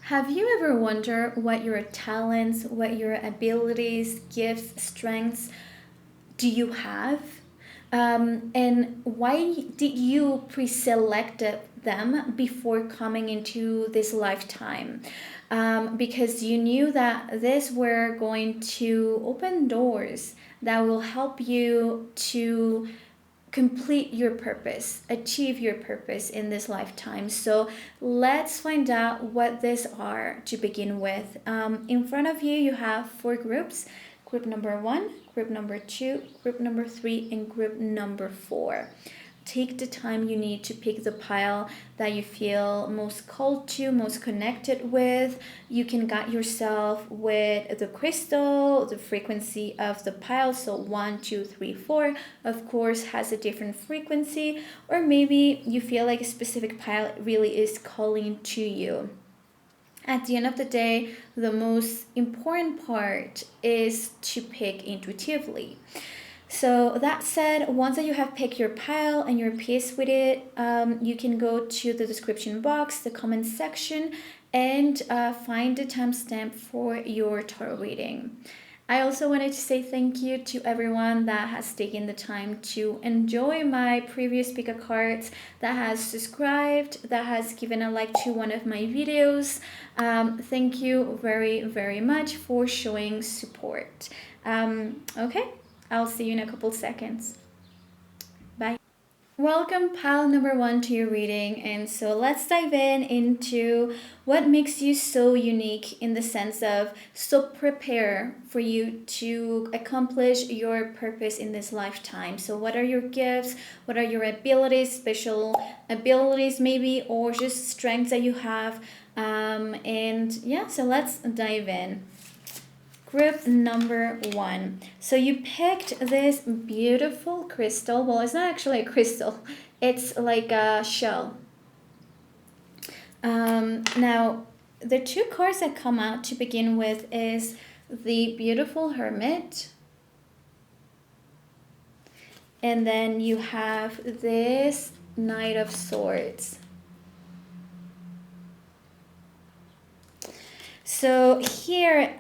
Have you ever wondered what your talents, what your abilities, gifts, strengths do you have? And why did you pre-select them before coming into this lifetime? Because you knew that this were going to open doors that will help you to complete your purpose, achieve your purpose in this lifetime. So let's find out what these are to begin with. In front of you, you have four groups: group number one, group number two, group number three, and group number four. Take the time you need to pick the pile that you feel most called to, most connected with. You can guide yourself with the crystal, the frequency of the pile. So 1, 2, 3, 4, of course, has a different frequency. Or maybe you feel like a specific pile really is calling to you. At the end of the day, the most important part is to pick intuitively. So that said, once that you have picked your pile and you're peace with it, you can go to the description box, the comment section, and find the timestamp for your tarot reading. I also wanted to say thank you to everyone that has taken the time to enjoy my previous pick a cards, that has subscribed, that has given a like to one of my videos. Thank you very, very much for showing support. Okay. I'll see you in a couple seconds. Bye. Welcome, pile number one, to your reading. And so let's dive into what makes you so unique in the sense of so prepare for you to accomplish your purpose in this lifetime. So what are your gifts? What are your abilities, special abilities maybe, or just strengths that you have? And yeah, so let's dive in. Group number one. So you picked this beautiful crystal. Well, it's not actually a crystal. It's like a shell. Now, the two cards that come out to begin with is the beautiful Hermit. And then you have this Knight of Swords. So here,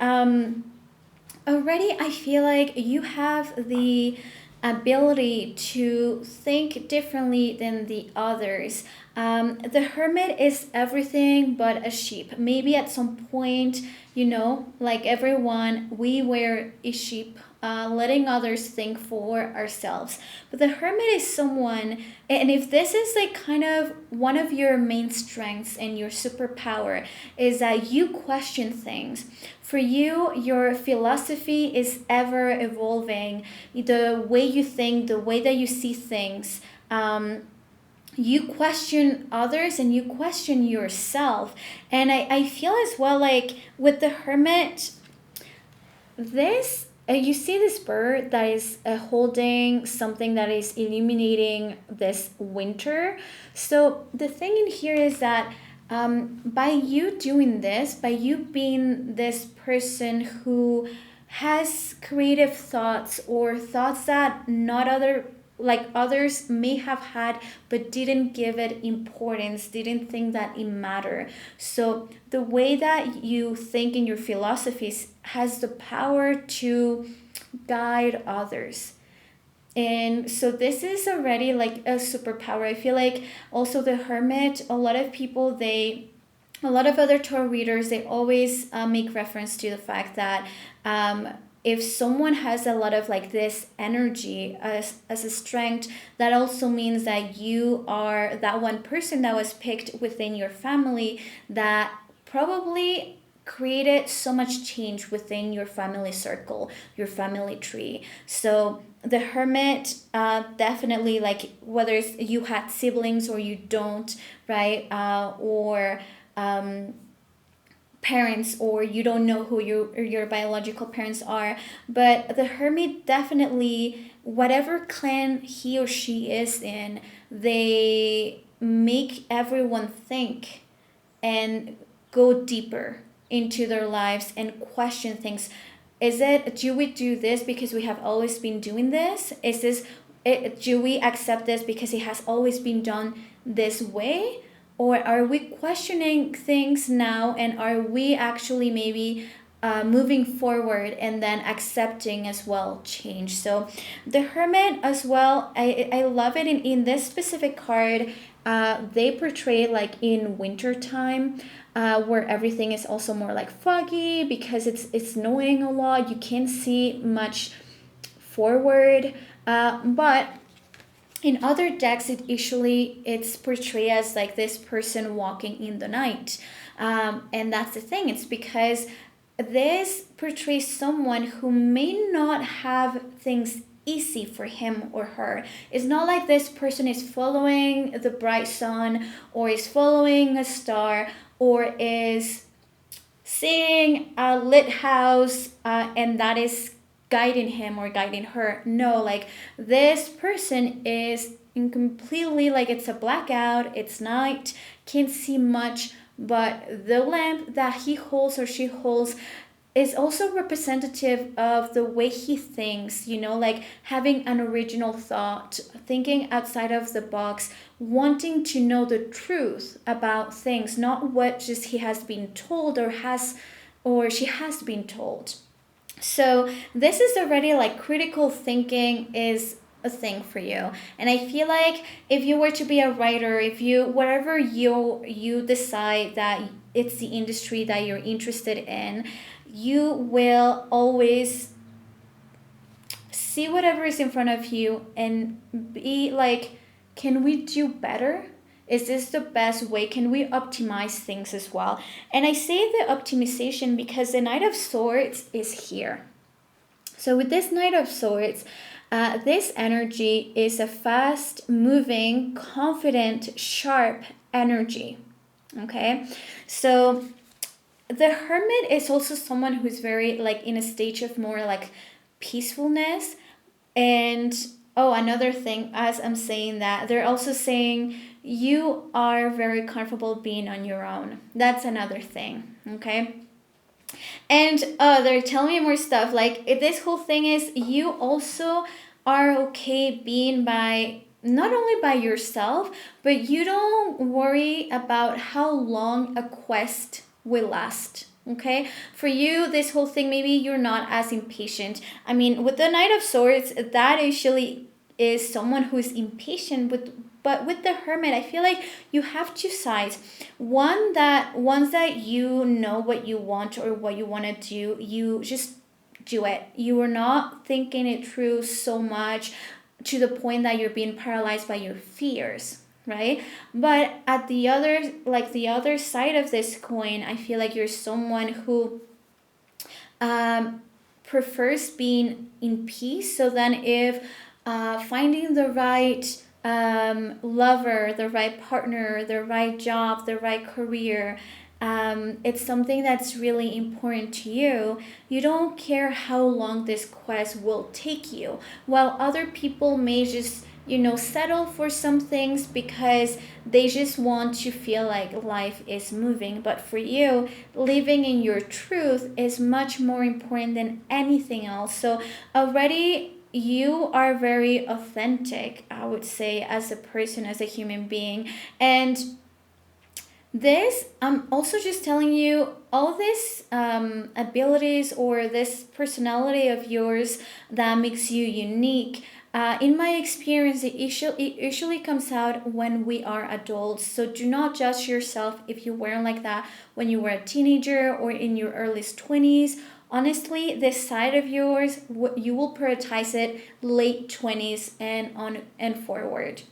already I feel like you have the ability to think differently than the others. The Hermit is everything but a sheep. Maybe at some point, like everyone, we were a sheep, letting others think for ourselves. But the Hermit is someone, and if this is like kind of one of your main strengths and your superpower, is that you question things. For you, your philosophy is ever evolving. The way you think, the way that you see things, you question others and you question yourself. And I feel as well like with the Hermit, this you see this bird that is holding something that is illuminating this winter. So the thing in here is that by you doing this, by you being this person who has creative thoughts or thoughts that not other like others may have had but didn't give it importance, didn't think that it mattered. So the way that you think in your philosophies has the power to guide others. And so this is already like a superpower. I feel like also the Hermit, a lot of people, a lot of other tarot readers, they always make reference to the fact that if someone has a lot of like this energy as a strength, that also means that you are that one person that was picked within your family that probably created so much change within your family circle, your family tree. So the Hermit, definitely, like whether it's you had siblings or you don't, right? Or parents, or you don't know who your biological parents are, but the Hermit definitely, whatever clan he or she is in, they make everyone think and go deeper into their lives and question things. Do we do this because we have always been doing this? Do we accept this because it has always been done this way? or are we questioning things now, and are we actually maybe moving forward and then accepting as well change? So the Hermit as well, I love it in this specific card. They portray like in winter time, where everything is also more like foggy because it's snowing a lot. You can't see much forward, but in other decks it's portrayed as like this person walking in the night, and that's the thing. It's because this portrays someone who may not have things easy for him or her. It's not like this person is following the bright sun, or is following a star, or is seeing a lit house, and that is guiding him or guiding her. No, like this person is in completely like it's a blackout, it's night, can't see much, but the lamp that he holds or she holds is also representative of the way he thinks, like having an original thought, thinking outside of the box, wanting to know the truth about things, not what just he has been told or she has been told. So this is already like critical thinking is a thing for you. And I feel like if you were to be a writer, if you whatever you decide that it's the industry that you're interested in, you will always see whatever is in front of you and be like, can we do better? Is this the best way? Can we optimize things as well? And I say the optimization because the Knight of Swords is here. So with this Knight of Swords, this energy is a fast moving, confident, sharp energy. Okay, so the Hermit is also someone who's very like in a stage of more like peacefulness. And oh, another thing, as I'm saying that, they're also saying you are very comfortable being on your own. That's another thing. Okay, and they're telling me more stuff like this whole thing is you also are okay being by not only by yourself, but you don't worry about how long a quest will last. Okay, for you, this whole thing, maybe you're not as impatient. I mean, with the Knight of Swords, that usually is someone who's impatient with. But with the Hermit, I feel like you have two sides. Once that you know what you want or what you want to do, you just do it. You are not thinking it through so much to the point that you're being paralyzed by your fears, right? But at the other side of this coin, I feel like you're someone who prefers being in peace. So then if finding the right lover, the right partner, the right job, the right career, it's something that's really important to you, you don't care how long this quest will take you. While other people may just settle for some things because they just want to feel like life is moving. But for you, living in your truth is much more important than anything else. So already you are very authentic, I would say, as a person, as a human being. And this, I'm also just telling you, all these abilities or this personality of yours that makes you unique, in my experience, it usually comes out when we are adults. So do not judge yourself if you weren't like that when you were a teenager or in your early 20s. Honestly, this side of yours, you will prioritize it late 20s and forward.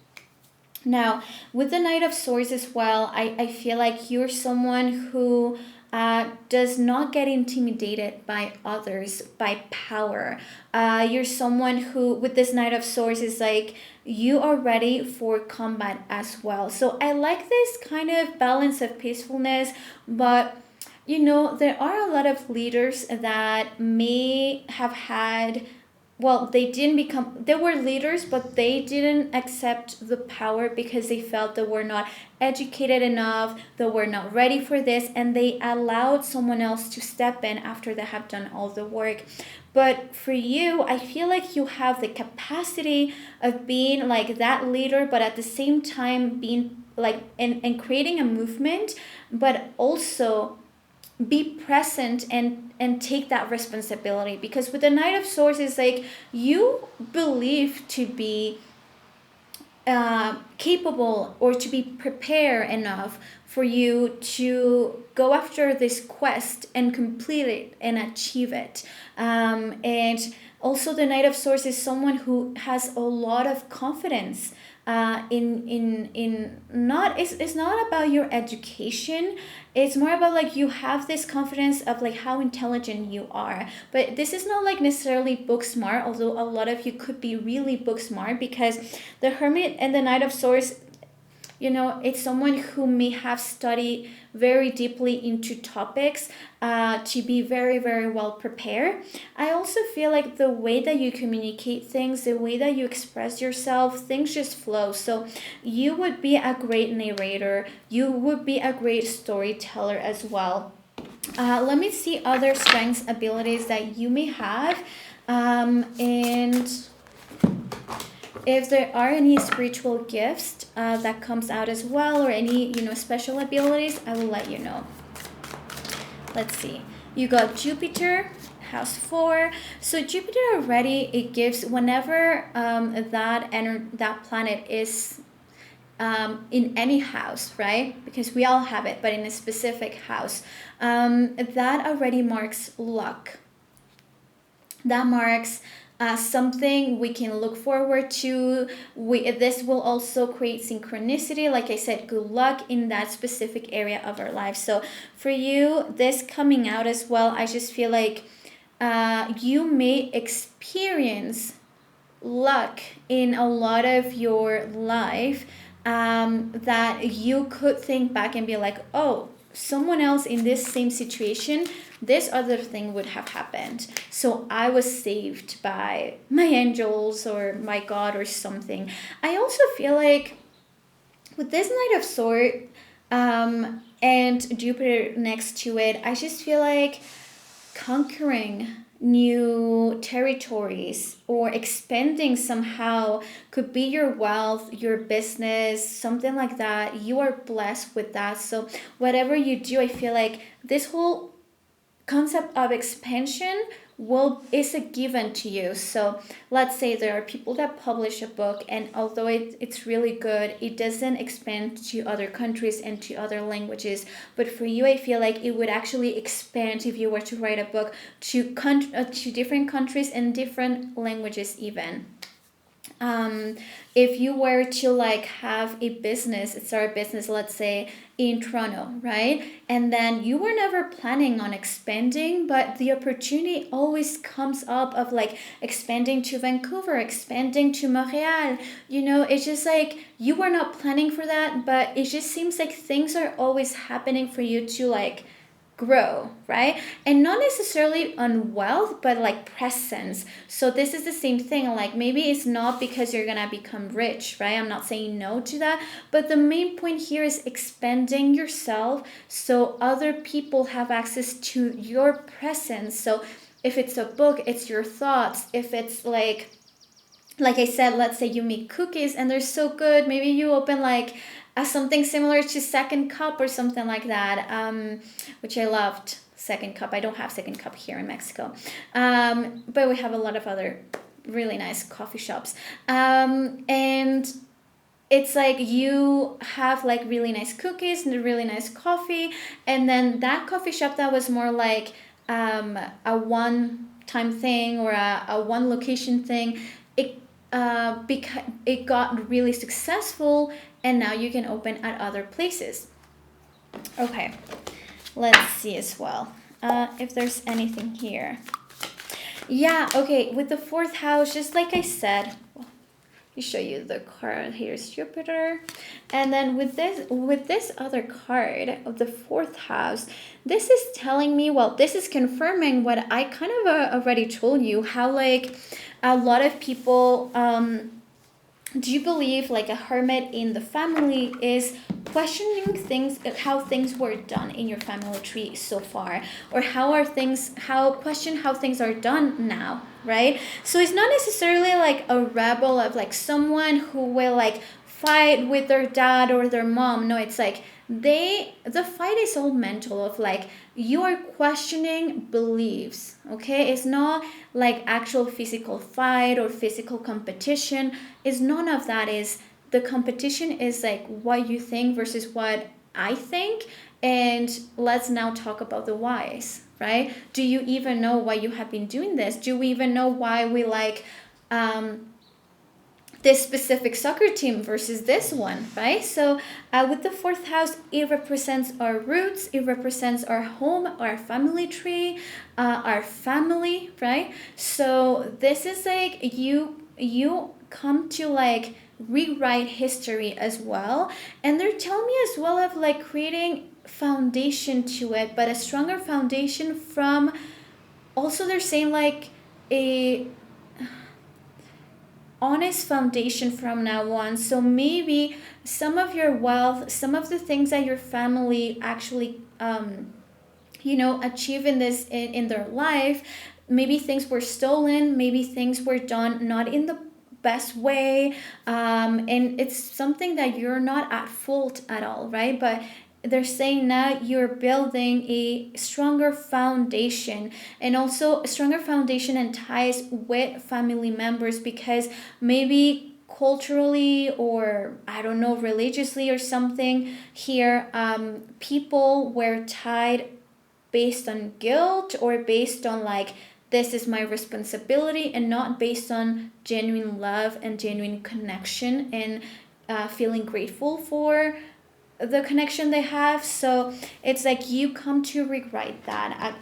Now, with the Knight of Swords as well, I feel like you're someone who does not get intimidated by others, by power. You're someone who, with this Knight of Swords, is like you are ready for combat as well. So I like this kind of balance of peacefulness, but there are a lot of leaders that may have had, well, they were leaders, but they didn't accept the power because they felt they were not educated enough, they were not ready for this, and they allowed someone else to step in after they have done all the work. But for you, I feel like you have the capacity of being like that leader, but at the same time being like and creating a movement, but also be present and take that responsibility. Because with the Knight of Swords, it's like you believe to be capable or to be prepared enough for you to go after this quest and complete it and achieve it. And also the Knight of Swords is someone who has a lot of confidence in not, it's not about your education. It's more about like you have this confidence of like how intelligent you are. But this is not like necessarily book smart, although a lot of you could be really book smart, because the Hermit and the Knight of Swords, you know, it's someone who may have studied very deeply into topics to be very, very well prepared. I also feel like the way that you communicate things, the way that you express yourself, things just flow. So you would be a great narrator. You would be a great storyteller as well. Let me see other strengths, abilities that you may have. And if there are any spiritual gifts that comes out as well, or any, you know, special abilities, I will let you know. Let's see. You got Jupiter, house 4. So Jupiter already, it gives whenever that planet is in any house, right? Because we all have it, but in a specific house, that already marks luck. That marks something we can look forward to. This will also create synchronicity, like I said, good luck in that specific area of our life. So for you, this coming out as well, I just feel like you may experience luck in a lot of your life, that you could think back and be like, oh, someone else in this same situation, this other thing would have happened. So I was saved by my angels or my God or something. I also feel like with this Knight of Swords and Jupiter next to it, I just feel like conquering new territories or expanding somehow could be your wealth, your business, something like that. You are blessed with that. So whatever you do, I feel like this whole concept of expansion is a given to you. So let's say there are people that publish a book, and although it's really good, it doesn't expand to other countries and to other languages. But for you, I feel like it would actually expand if you were to write a book to different countries and different languages even. If you were to like have a business, start a business, let's say in Toronto, right? And then you were never planning on expanding, but the opportunity always comes up of like expanding to Vancouver, expanding to Montreal. You know, it's just like you were not planning for that, but it just seems like things are always happening for you to like grow, right? And not necessarily on wealth, but like presence. So this is the same thing. Like maybe it's not because you're gonna become rich, right? I'm not saying no to that, but the main point here is expanding yourself so other people have access to your presence. So if it's a book, it's your thoughts. If it's like I said, let's say you make cookies and they're so good, maybe you open like something similar to Second Cup or something like that, which I loved. Second Cup. I don't have Second Cup here in Mexico, but we have a lot of other really nice coffee shops, and it's like you have like really nice cookies and really nice coffee, and then that coffee shop that was more like a one-time thing or a one location thing, it got really successful, and now you can open at other places. Okay, let's see as well if there's anything here. Yeah, okay, with the 4th house, just like I said, me show you the card. Here's Jupiter, and then with this other card of the 4th house, this is telling me, well, this is confirming what I kind of already told you, how like a lot of people do you believe like a hermit in the family is questioning things, how things were done in your family tree so far, or how things are done now, right? So it's not necessarily like a rebel of like someone who will like fight with their dad or their mom. No, it's like the fight is all mental, of like you are questioning beliefs. Okay, it's not like actual physical fight or physical competition. Is none of that. Is the competition is like what you think versus what I think. And let's now talk about the whys, right? Do you even know why you have been doing this? Do we even know why we like this specific soccer team versus this one, right? So with the fourth house, it represents our roots, it represents our home, our family tree, our family, right? So this is like you come to like rewrite history as well. And they're telling me as well of like creating foundation to it, but a stronger foundation from, also they're saying like a honest foundation from now on. So maybe some of your wealth, some of the things that your family actually achieve in this in their life, maybe things were stolen, maybe things were done not in the best way, and it's something that you're not at fault at all, right? But they're saying now you're building a stronger foundation, and also a stronger foundation and ties with family members, because maybe culturally, or I don't know, religiously or something here, people were tied based on guilt, or based on like this is my responsibility, and not based on genuine love and genuine connection, and feeling grateful for the connection they have. So it's like you come to rewrite that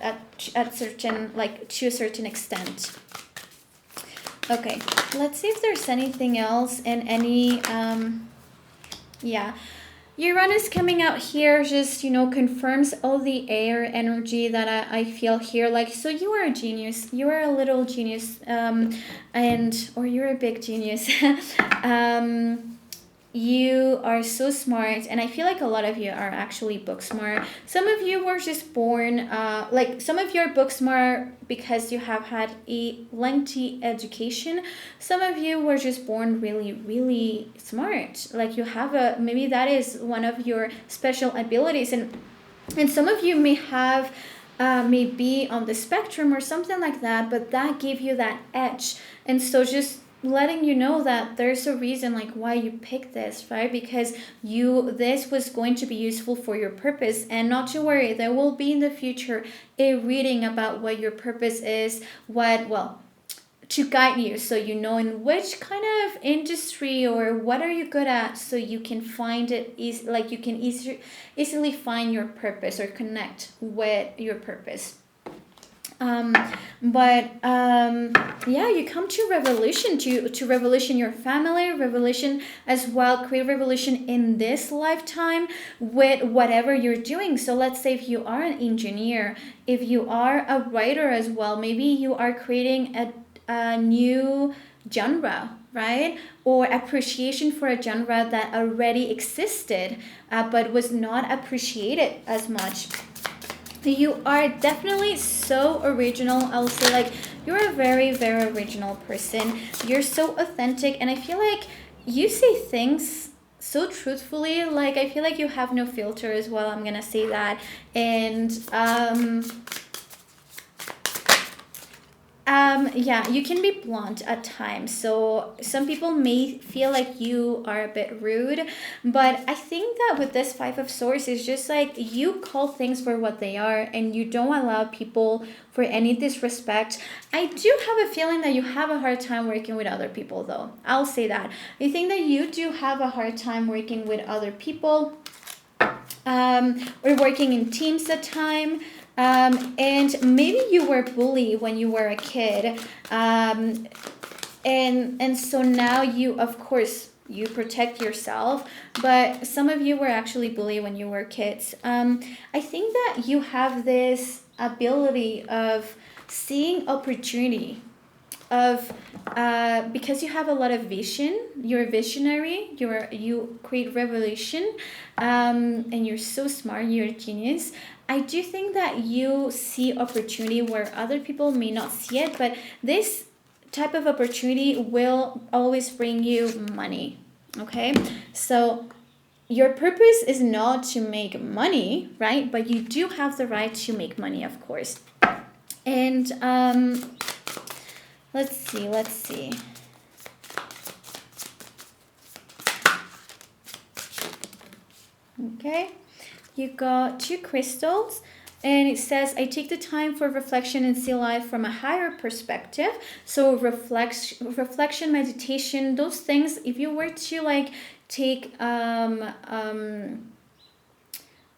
at certain, like to a certain extent. Okay, let's see if there's anything else, and any yeah, Uranus coming out here just, confirms all the air energy that I feel here. Like, so you are a genius. You are a little genius, or you're a big genius. You are so smart, and I feel like a lot of you are actually book smart. Some of you were just born, like some of you are book smart because you have had a lengthy education. Some of you were just born really, really smart. Like you have maybe that is one of your special abilities, and some of you may have may be on the spectrum or something like that, but that gave you that edge. And so just letting you know that there's a reason like why you picked this, right? Because this was going to be useful for your purpose. And not to worry, there will be in the future a reading about what your purpose is, to guide you, so you know in which kind of industry or what are you good at, so you can find it like you can easily find your purpose or connect with your purpose. Yeah, you come to revolution, to revolution your family, revolution as well, create revolution in this lifetime with whatever you're doing. So let's say if you are an engineer, if you are a writer as well, maybe you are creating a new genre, right? Or appreciation for a genre that already existed, but was not appreciated as much. You are definitely so original. I'll say like you're a very, very original person. You're so authentic, and I feel like you say things so truthfully. Like I feel like you have no filter as well. I'm gonna say that. And yeah, you can be blunt at times. So some people may feel like you are a bit rude, but I think that with this Five of Swords, it's just like you call things for what they are, and you don't allow people for any disrespect. I do have a feeling that you have a hard time working with other people, though. I'll say that. I think that you do have a hard time working with other people, or working in teams at time. And maybe you were bullied when you were a kid, and so now you, of course, you protect yourself, but some of you were actually bullied when you were kids. I think that you have this ability of seeing opportunity, of because you have a lot of vision, you're a visionary, you create revolution, and you're so smart, you're a genius. I do think that you see opportunity where other people may not see it, but this type of opportunity will always bring you money. Okay, so your purpose is not to make money, right? But you do have the right to make money, of course. And let's see. Okay, you got 2 crystals, and it says, I take the time for reflection and see life from a higher perspective. So reflection, meditation, those things, if you were to like take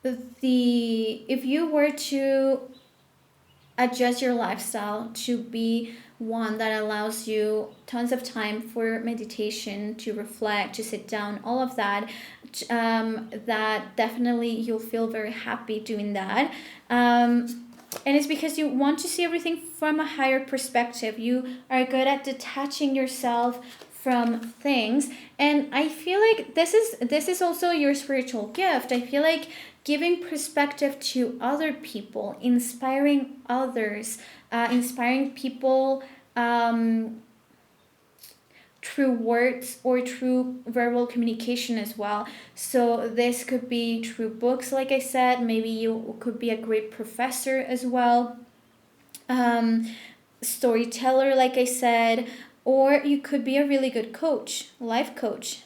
if you were to adjust your lifestyle to be one that allows you tons of time for meditation, to reflect, to sit down, all of that, that definitely you'll feel very happy doing that. And it's because you want to see everything from a higher perspective. You are good at detaching yourself from things, and I feel like this is also your spiritual gift. I feel like giving perspective to other people, inspiring others, inspiring people through words or through verbal communication as well. So this could be through books, like I said. Maybe you could be a great professor as well, storyteller, like I said, or you could be a really good coach, life coach.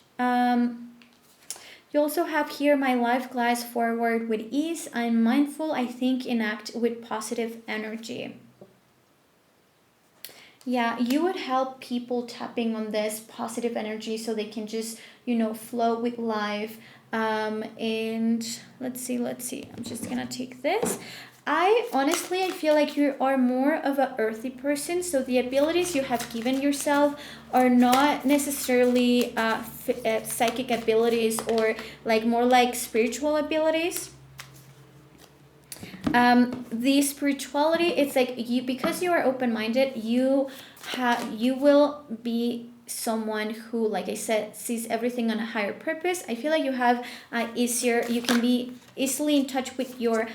You also have here, my life glides forward with ease. I'm mindful, I think and act with positive energy. Yeah, you would help people tapping on this positive energy so they can just, flow with life. And let's see. I'm just gonna take this. I feel like you are more of an earthy person, so the abilities you have given yourself are not necessarily psychic abilities, or like more like spiritual abilities. The spirituality, it's like you, because you are open-minded, you will be someone who, like I said, sees everything on a higher purpose. I feel like you can be easily in touch with your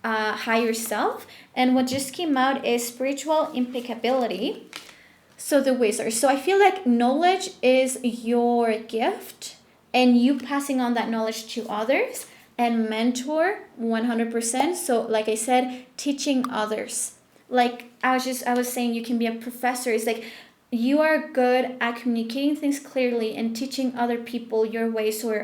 higher self. And what just came out is spiritual impeccability. So the wizard. So I feel like knowledge is your gift, and you passing on that knowledge to others, and mentor 100%. So like I said, teaching others. Like I was saying, you can be a professor. It's like you are good at communicating things clearly and teaching other people your ways, or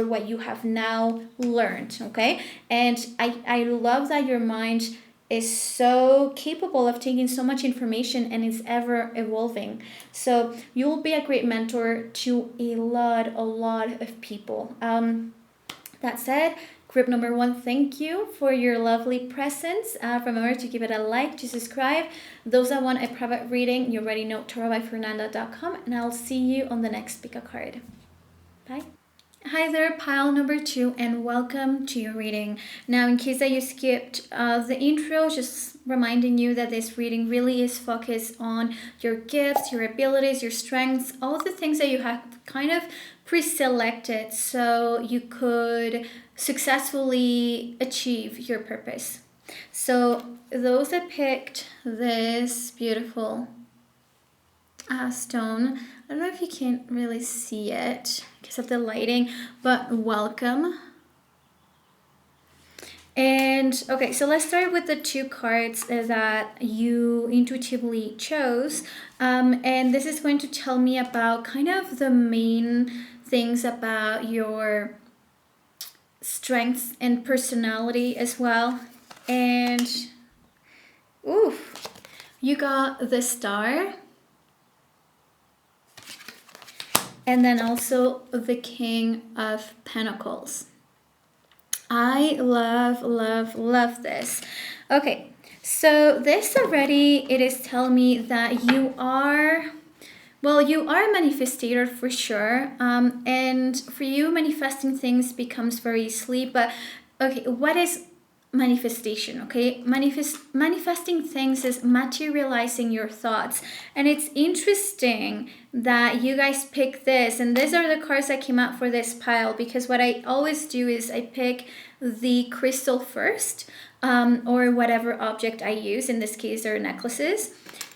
what you have now learned. Okay, and I love that your mind is so capable of taking so much information, and it's ever evolving. So you will be a great mentor to a lot of people. That said, group number 1, thank you for your lovely presence. Remember to give it a like, to subscribe. Those that want a private reading, you already know tarotbyfernanda.com, and I'll see you on the next pick a card. Bye. Hi there, pile number 2, and welcome to your reading. Now, in case that you skipped the intro, just reminding you that this reading really is focused on your gifts, your abilities, your strengths, all of the things that you have kind of pre-selected so you could successfully achieve your purpose. So those that picked this beautiful stone, I don't know if you can really see it because of the lighting, but welcome. And okay, so let's start with the 2 cards that you intuitively chose. And this is going to tell me about kind of the main things about your strengths and personality as well. And you got the Star. And then also the King of Pentacles. I love this. Okay, so this already, it is telling me that you are a manifestator for sure. And for you, manifesting things becomes very easily. But okay, what is manifestation? Okay, manifesting things is materializing your thoughts. And it's interesting that you guys pick this, and these are the cards that came out for this pile, because what I always do is I pick the crystal first, or whatever object I use. In this case, they're necklaces,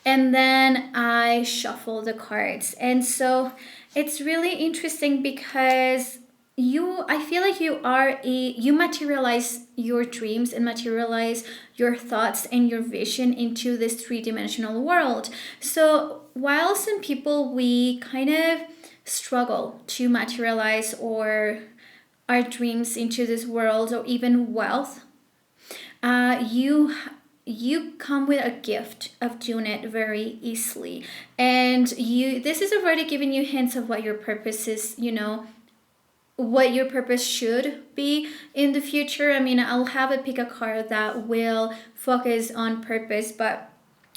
and then I shuffle the cards. And so It's really interesting because I feel like you materialize your dreams and materialize your thoughts and your vision into this three-dimensional world. So while some people, we kind of struggle to materialize or our dreams into this world, or even wealth, you come with a gift of doing it very easily. And this is already giving you hints of what your purpose is, what your purpose should be in the future. I mean, I'll have a pick a card that will focus on purpose, but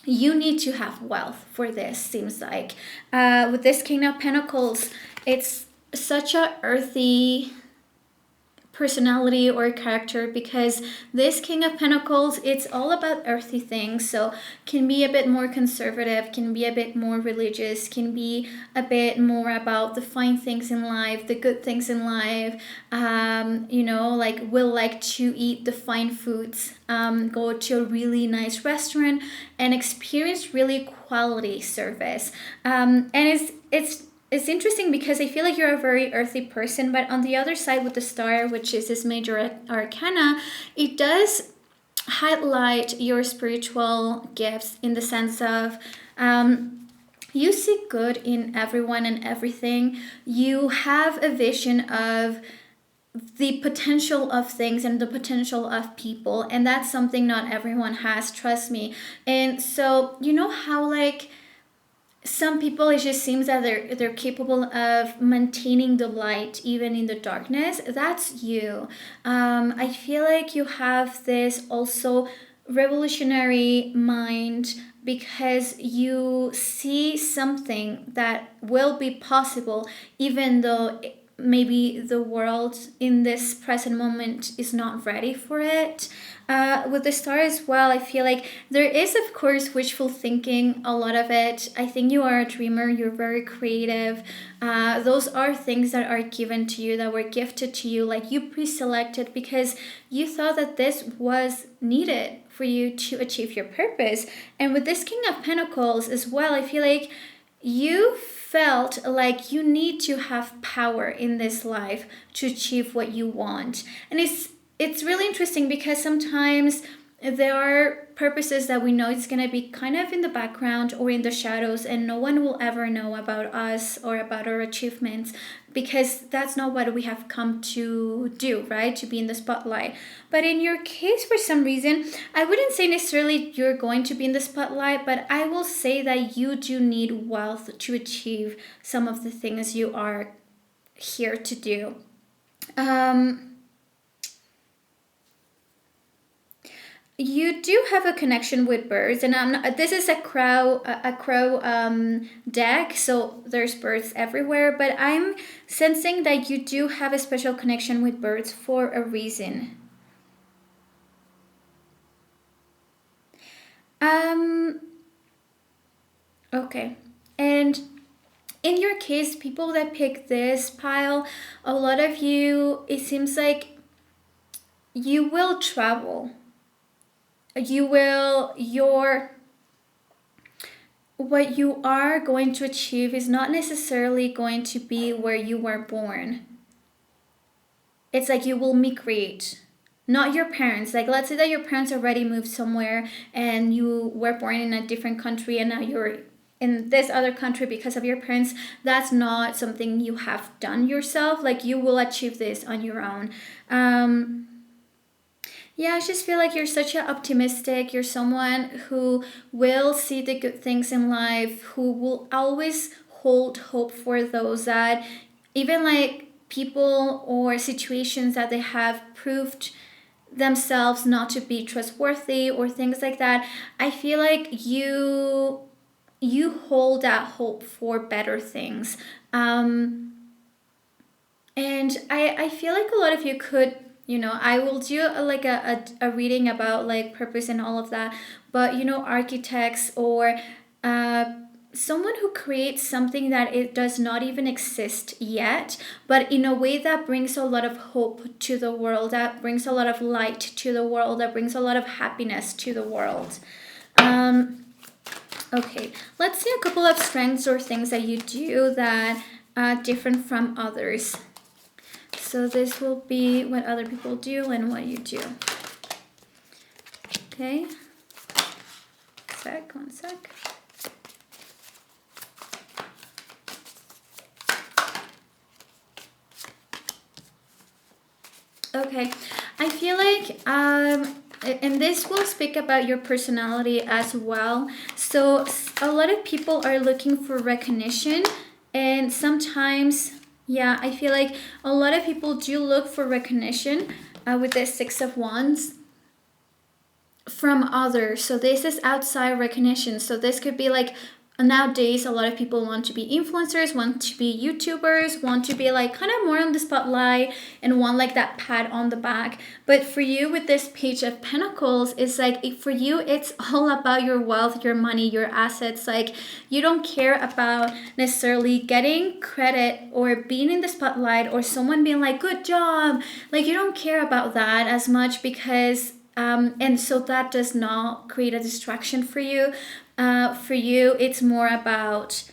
you need to have wealth for this, seems like. With this King of Pentacles, it's such a earthy personality or character, because this King of Pentacles, it's all about earthy things. So can be a bit more conservative, can be a bit more religious, can be a bit more about the fine things in life, the good things in life. Like will like to eat the fine foods, go to a really nice restaurant and experience really quality service. And it's interesting because I feel like you're a very earthy person, but on the other side with the star, which is this major arcana, it does highlight your spiritual gifts in the sense of you see good in everyone and everything. You have a vision of the potential of things and the potential of people, and that's something not everyone has, trust me. And so you know how like some people, it just seems that they're capable of maintaining the light even in the darkness. That's you. I feel like you have this also revolutionary mind, because you see something that will be possible even though maybe the world in this present moment is not ready for it. With the star as well, I feel like there is, of course, wishful thinking, a lot of it. I think you are a dreamer, you're very creative. Those are things that are given to you, that were gifted to you, like you pre-selected because you thought that this was needed for you to achieve your purpose. And with this King of Pentacles as well, I feel like you felt like you need to have power in this life to achieve what you want. And it's really interesting because sometimes there are purposes that we know it's going to be kind of in the background or in the shadows, and no one will ever know about us or about our achievements, because that's not what we have come to do, right? To be in the spotlight. But in your case, for some reason, I wouldn't say necessarily you're going to be in the spotlight, but I will say that you do need wealth to achieve some of the things you are here to do. You do have a connection with birds, and I'm not, this is a crow deck, so there's birds everywhere, but I'm sensing that you do have a special connection with birds for a reason. Okay. And in your case, people that pick this pile, a lot of you, it seems like you will travel. What you are going to achieve is not necessarily going to be where you were born. It's like you will migrate, not your parents. Like, let's say that your parents already moved somewhere and you were born in a different country and now you're in this other country because of your parents. That's not something you have done yourself. Like, you will achieve this on your own. Yeah, I just feel like you're such an optimistic. You're someone who will see the good things in life, who will always hold hope for those that, even like people or situations that they have proved themselves not to be trustworthy or things like that. I feel like you hold that hope for better things. And I feel like a lot of you could, I will do a reading about like purpose and all of that, but architects or someone who creates something that it does not even exist yet, but in a way that brings a lot of hope to the world, that brings a lot of light to the world, that brings a lot of happiness to the world. Okay, let's see a couple of strengths or things that you do that different from others. So this will be what other people do and what you do. Okay. One sec. Okay, I feel like and this will speak about your personality as well. So a lot of people are looking for recognition, and sometimes, yeah, I feel like a lot of people do look for recognition with the Six of Wands from others. So this is outside recognition. So this could be like, nowadays a lot of people want to be influencers, want to be YouTubers, want to be like kind of more on the spotlight and want like that pat on the back. But for you with this Page of Pentacles, it's like for you it's all about your wealth, your money, your assets. Like you don't care about necessarily getting credit or being in the spotlight or someone being like good job. Like you don't care about that as much because and so that does not create a distraction for you. For you, it's more about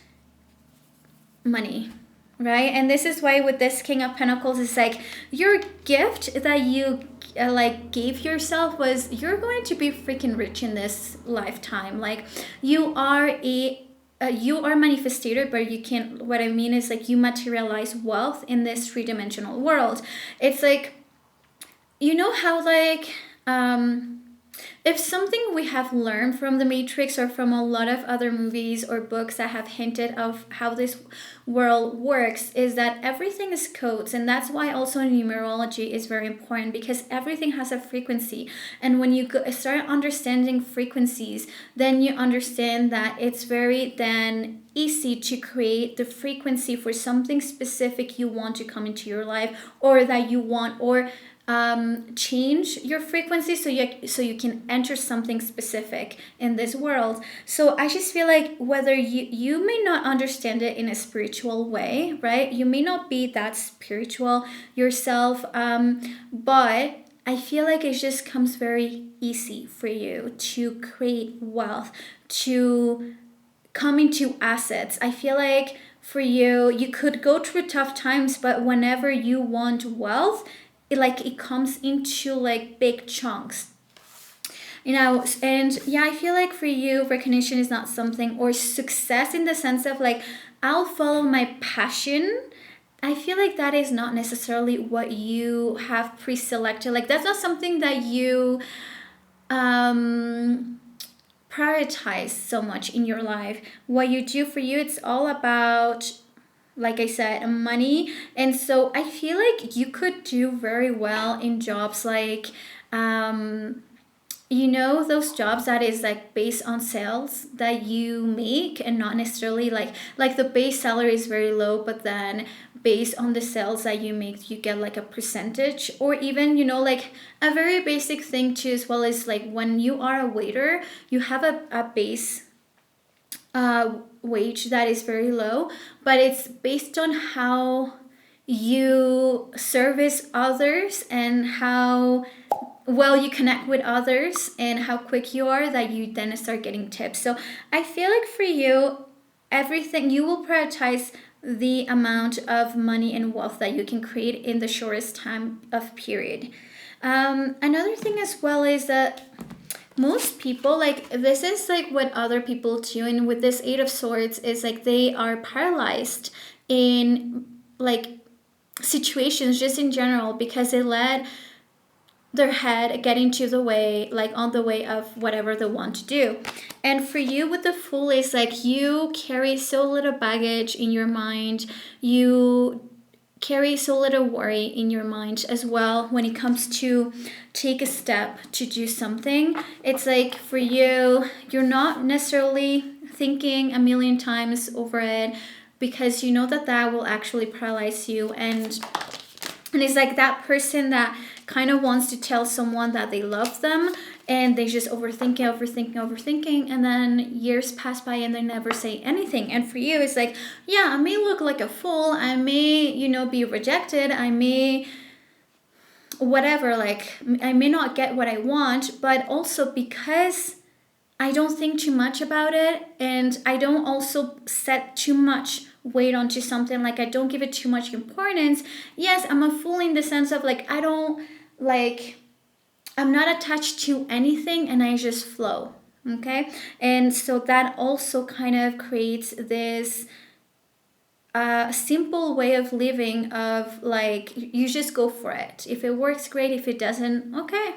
money, right? And this is why with this King of Pentacles, it's like your gift that you like gave yourself was you're going to be freaking rich in this lifetime. Like you are a manifestator, but you can't. What I mean is like you materialize wealth in this three-dimensional world. It's like, you know how like if something we have learned from the Matrix or from a lot of other movies or books that have hinted of how this world works is that everything is codes, and that's why also numerology is very important because everything has a frequency. And when you start understanding frequencies, then you understand that it's very then easy to create the frequency for something specific you want to come into your life, or that you want, or change your frequency so you can enter something specific in this world. So I just feel like whether you may not understand it in a spiritual way, right? You may not be that spiritual yourself, but I feel like it just comes very easy for you to create wealth, to come into assets. I feel like for you, you could go through tough times, but whenever you want wealth, it comes into like big chunks, you know. And yeah, I feel like for you recognition is not something, or success in the sense of like I'll follow my passion. I feel like that is not necessarily what you have pre-selected. Like that's not something that you prioritize so much in your life. What you do for you, it's all about, like I said, money. And so I feel like you could do very well in jobs like you know, those jobs that is like based on sales that you make, and not necessarily like the base salary is very low, but then based on the sales that you make you get like a percentage. Or even, you know, like a very basic thing too as well is like when you are a waiter, you have a base wage that is very low, but it's based on how you service others and how well you connect with others and how quick you are, that you then start getting tips. So I feel like for you, everything, you will prioritize the amount of money and wealth that you can create in the shortest time of period. Another thing as well is that most people, like this is like what other people do, and with this Eight of Swords is like they are paralyzed in like situations just in general because they let their head get into the way, like on the way of whatever they want to do. And for you with the Fool is like you carry so little baggage in your mind, you carry so little worry in your mind as well when it comes to take a step to do something. It's like for you, you're not necessarily thinking a million times over it because you know that that will actually paralyze you. And it's like that person that kind of wants to tell someone that they love them and they just overthinking, and then years pass by and they never say anything. And for you, it's like, yeah, I may look like a fool, I may, you know, be rejected, I may whatever, like I may not get what I want, but also because I don't think too much about it, and I don't also set too much weight onto something. Like, I don't give it too much importance. Yes, I'm a fool in the sense of like, I don't like, I'm not attached to anything and I just flow. Okay. And so that also kind of creates this simple way of living of like, you just go for it. If it works, great. If it doesn't, okay.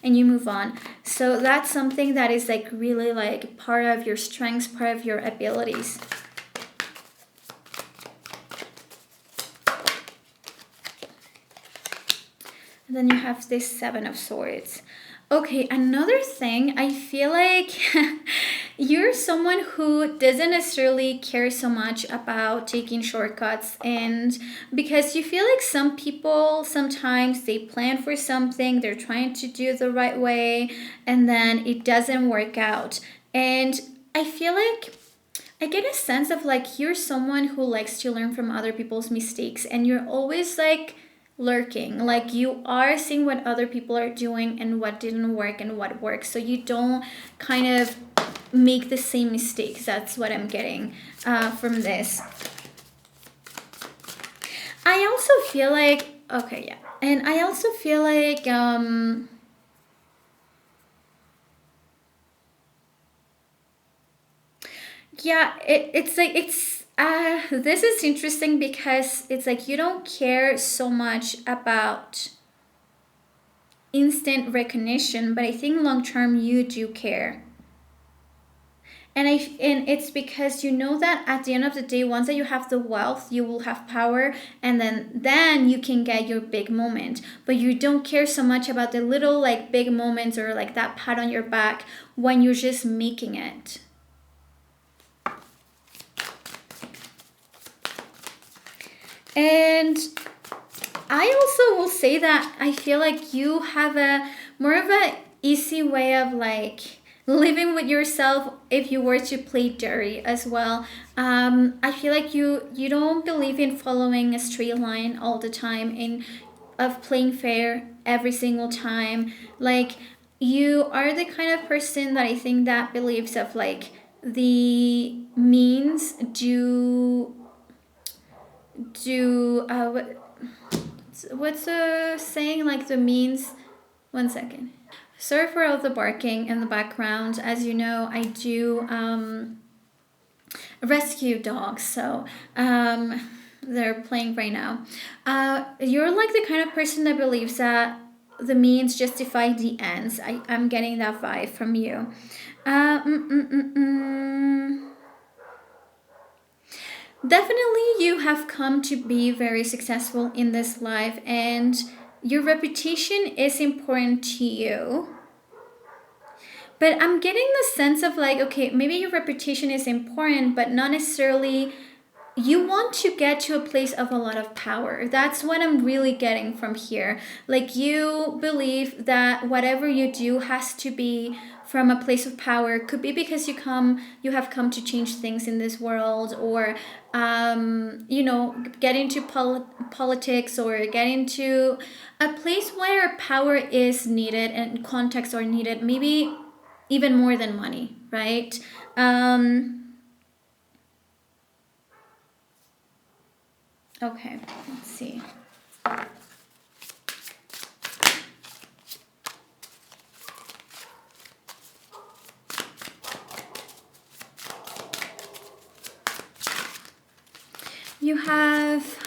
And you move on. So that's something that is like really like part of your strengths, part of your abilities. And then you have this Seven of Swords. Okay, another thing, I feel like you're someone who doesn't necessarily care so much about taking shortcuts, and because you feel like some people sometimes they plan for something, they're trying to do the right way, and then it doesn't work out. And I feel like I get a sense of like you're someone who likes to learn from other people's mistakes, and you're always like lurking, like you are seeing what other people are doing and what didn't work and what works, so you don't kind of make the same mistakes. That's what I'm getting from this. I also feel like, okay, yeah, and I also feel like yeah, it's like it's this is interesting because it's like you don't care so much about instant recognition, but I think long term you do care. And it's because you know that at the end of the day, once that you have the wealth, you will have power, and then you can get your big moment. But you don't care so much about the little like big moments or like that pat on your back when you're just making it. And I also will say that I feel like you have a more of a easy way of like living with yourself if you were to play dirty as well. I feel like you don't believe in following a straight line all the time and of playing fair every single time. Like you are the kind of person that I think that believes of like the means do what's the saying, like the means, one second, sorry for all the barking in the background. As you know, I do rescue dogs, so they're playing right now. You're like the kind of person that believes that the means justify the ends. I'm getting that vibe from you. uh, mm, mm, mm, mm. Definitely, you have come to be very successful in this life, and your reputation is important to you. But I'm getting the sense of like, okay, maybe your reputation is important, but not necessarily you want to get to a place of a lot of power. That's what I'm really getting from here. Like you believe that whatever you do has to be from a place of power. Could be because you have come to change things in this world, or get into politics, or get into a place where power is needed and context are needed. Maybe even more than money, right? Okay, let's see. You have,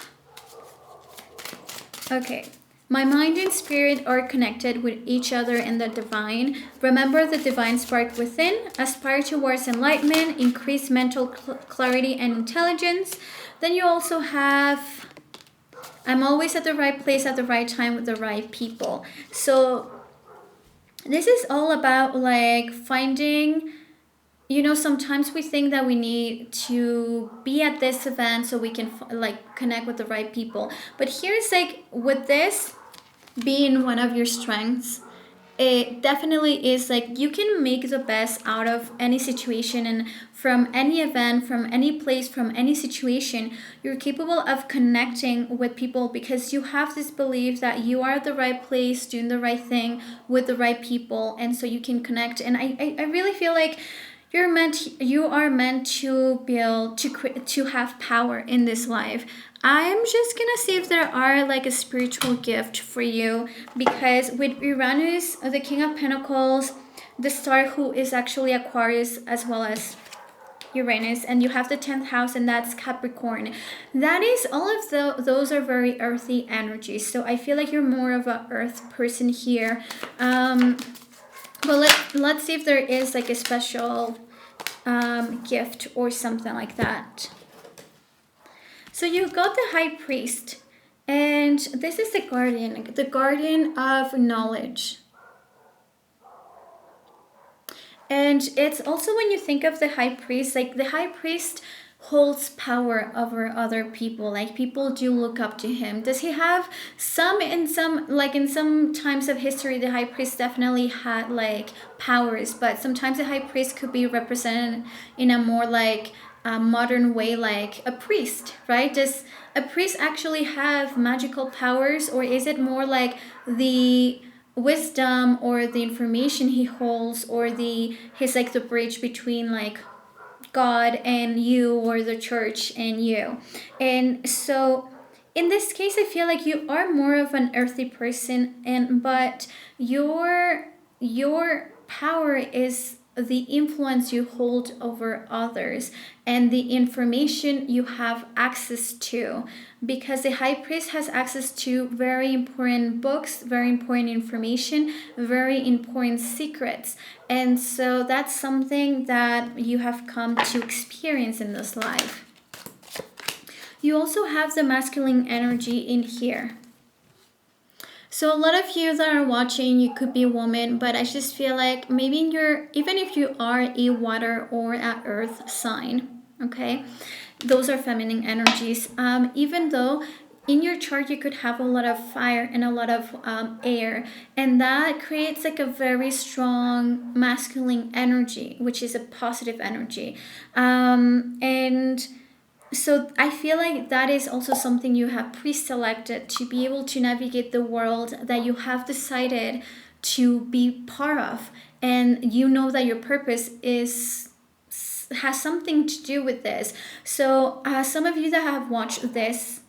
okay. My mind and spirit are connected with each other in the divine. Remember the divine spark within. Aspire towards enlightenment, increase mental clarity and intelligence. Then you also have, I'm always at the right place at the right time with the right people. So this is all about like finding, sometimes we think that we need to be at this event so we can like connect with the right people. But here's like with this being one of your strengths, it definitely is like you can make the best out of any situation, and from any event, from any place, from any situation, you're capable of connecting with people because you have this belief that you are at the right place, doing the right thing with the right people, and so you can connect. And I really feel like you are meant to be able to have power in this life. I'm just gonna see if there are like a spiritual gift for you, because with Uranus, the King of Pentacles, the star who is actually Aquarius as well as Uranus, and you have the 10th house, and that's Capricorn. That is all of those are very earthy energies. So I feel like you're more of a earth person here. But let's see if there is like a special gift or something like that. So you got the High Priest, and this is the guardian of knowledge. And it's also, when you think of the High Priest, like the High Priest holds power over other people. Like people do look up to him. Does he have in some times of history, the High Priest definitely had like powers, but sometimes the High Priest could be represented in a more like modern way, like a priest, right? Does a priest actually have magical powers, or is it more like the wisdom or the information he holds, or he's like the bridge between like God and you, or the church and you? And so in this case, I feel like you are more of an earthy person, but your power is the influence you hold over others and the information you have access to, because the High Priest has access to very important books, very important information, very important secrets. And so that's something that you have come to experience in this life. You also have the masculine energy in here. So a lot of you that are watching, you could be a woman, but I just feel like maybe even if you are a water or a earth sign, okay, those are feminine energies. Even though in your chart you could have a lot of fire and a lot of air, and that creates like a very strong masculine energy, which is a positive energy. And so I feel like that is also something you have pre-selected to be able to navigate the world that you have decided to be part of, and you know that your purpose has something to do with this. So some of you that have watched this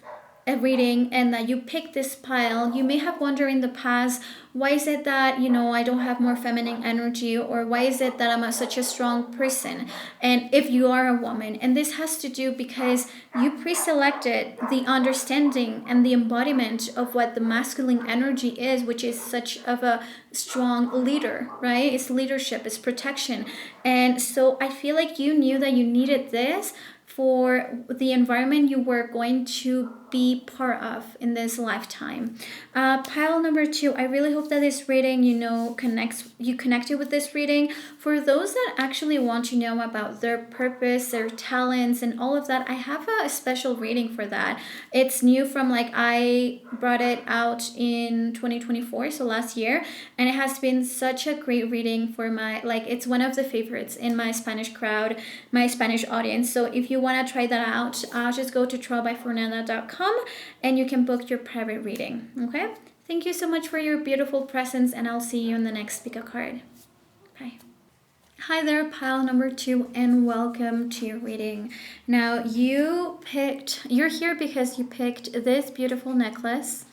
reading and that you picked this pile, you may have wondered in the past, why is it that I don't have more feminine energy, or why is it that I'm such a strong person? And if you are a woman, and this has to do because you pre-selected the understanding and the embodiment of what the masculine energy is, which is such of a strong leader, right? It's leadership, it's protection. And so I feel like you knew that you needed this for the environment you were going to be part of in this lifetime. Pile number 2, I really hope that this reading, connected with this reading. For those that actually want to know about their purpose, their talents, and all of that, I have a special reading for that. It's new from I brought it out in 2024, so last year, and it has been such a great reading for it's one of the favorites in my Spanish crowd, my Spanish audience. So if you want to try that out, just go to trailbyfernanda.com and you can book your private reading. Okay, thank you so much for your beautiful presence, and I'll see you in the next pick a card. Bye. Hi there, pile number 2, and welcome to your reading. Now you're here because you picked this beautiful necklace.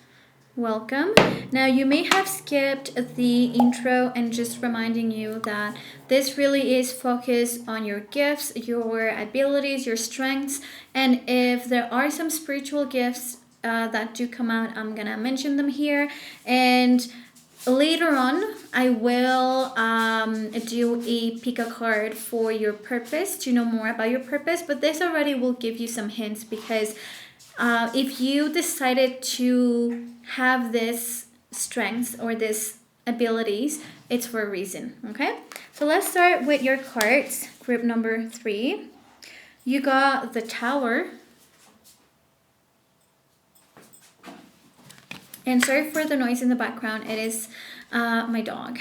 Welcome. Now you may have skipped the intro, and just reminding you that this really is focused on your gifts, your abilities, your strengths, and if there are some spiritual gifts that do come out, I'm gonna mention them here, and later on I will do a pick a card for your purpose to know more about your purpose, but this already will give you some hints, because if you decided to have this strengths or this abilities, it's for a reason. Okay, so let's start with your cards. Group number 3, you got the Tower, and sorry for the noise in the background. It is My dog.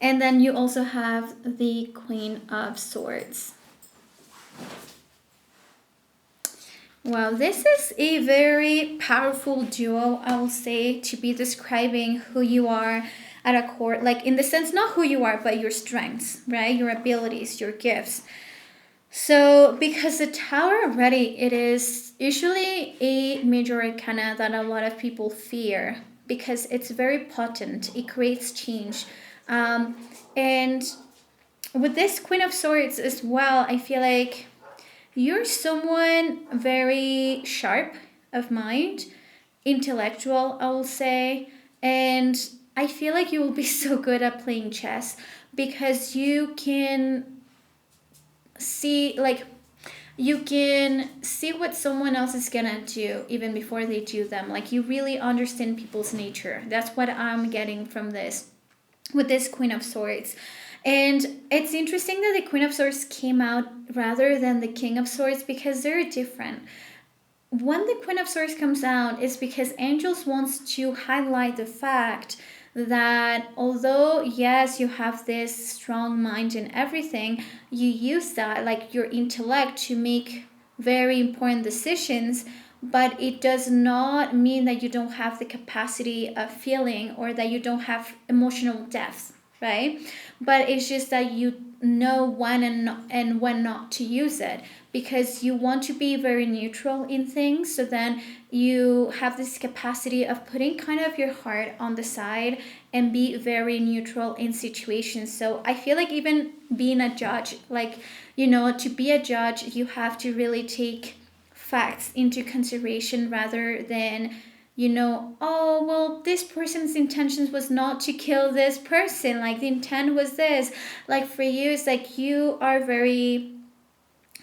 And then you also have the Queen of Swords. Well, this is a very powerful duo, I will say, to be describing who you are at a core, like in the sense, not who you are, but your strengths, right? Your abilities, your gifts. So, because the Tower already, it is usually a major arcana that a lot of people fear because it's very potent. It creates change. And with this Queen of Swords as well, I feel like you're someone very sharp of mind, intellectual, I will say, and I feel like you will be so good at playing chess because you can see like you can see what someone else is gonna do even before they do them. Like you really understand people's nature. That's what I'm getting from this with this Queen of Swords. And it's interesting that the Queen of Swords came out rather than the King of Swords because they're different. When the Queen of Swords comes out is because Angels wants to highlight the fact that although yes you have this strong mind and everything, you use that like your intellect to make very important decisions, but it does not mean that you don't have the capacity of feeling or that you don't have emotional depth, right? But it's just that you know when and when not to use it because you want to be very neutral in things, so then you have this capacity of putting kind of your heart on the side and be very neutral in situations. So I feel like even being a judge, like, you know, to be a judge you have to really take facts into consideration rather than, you know, oh well this person's intentions was not to kill this person, like the intent was this. Like for you it's like you are very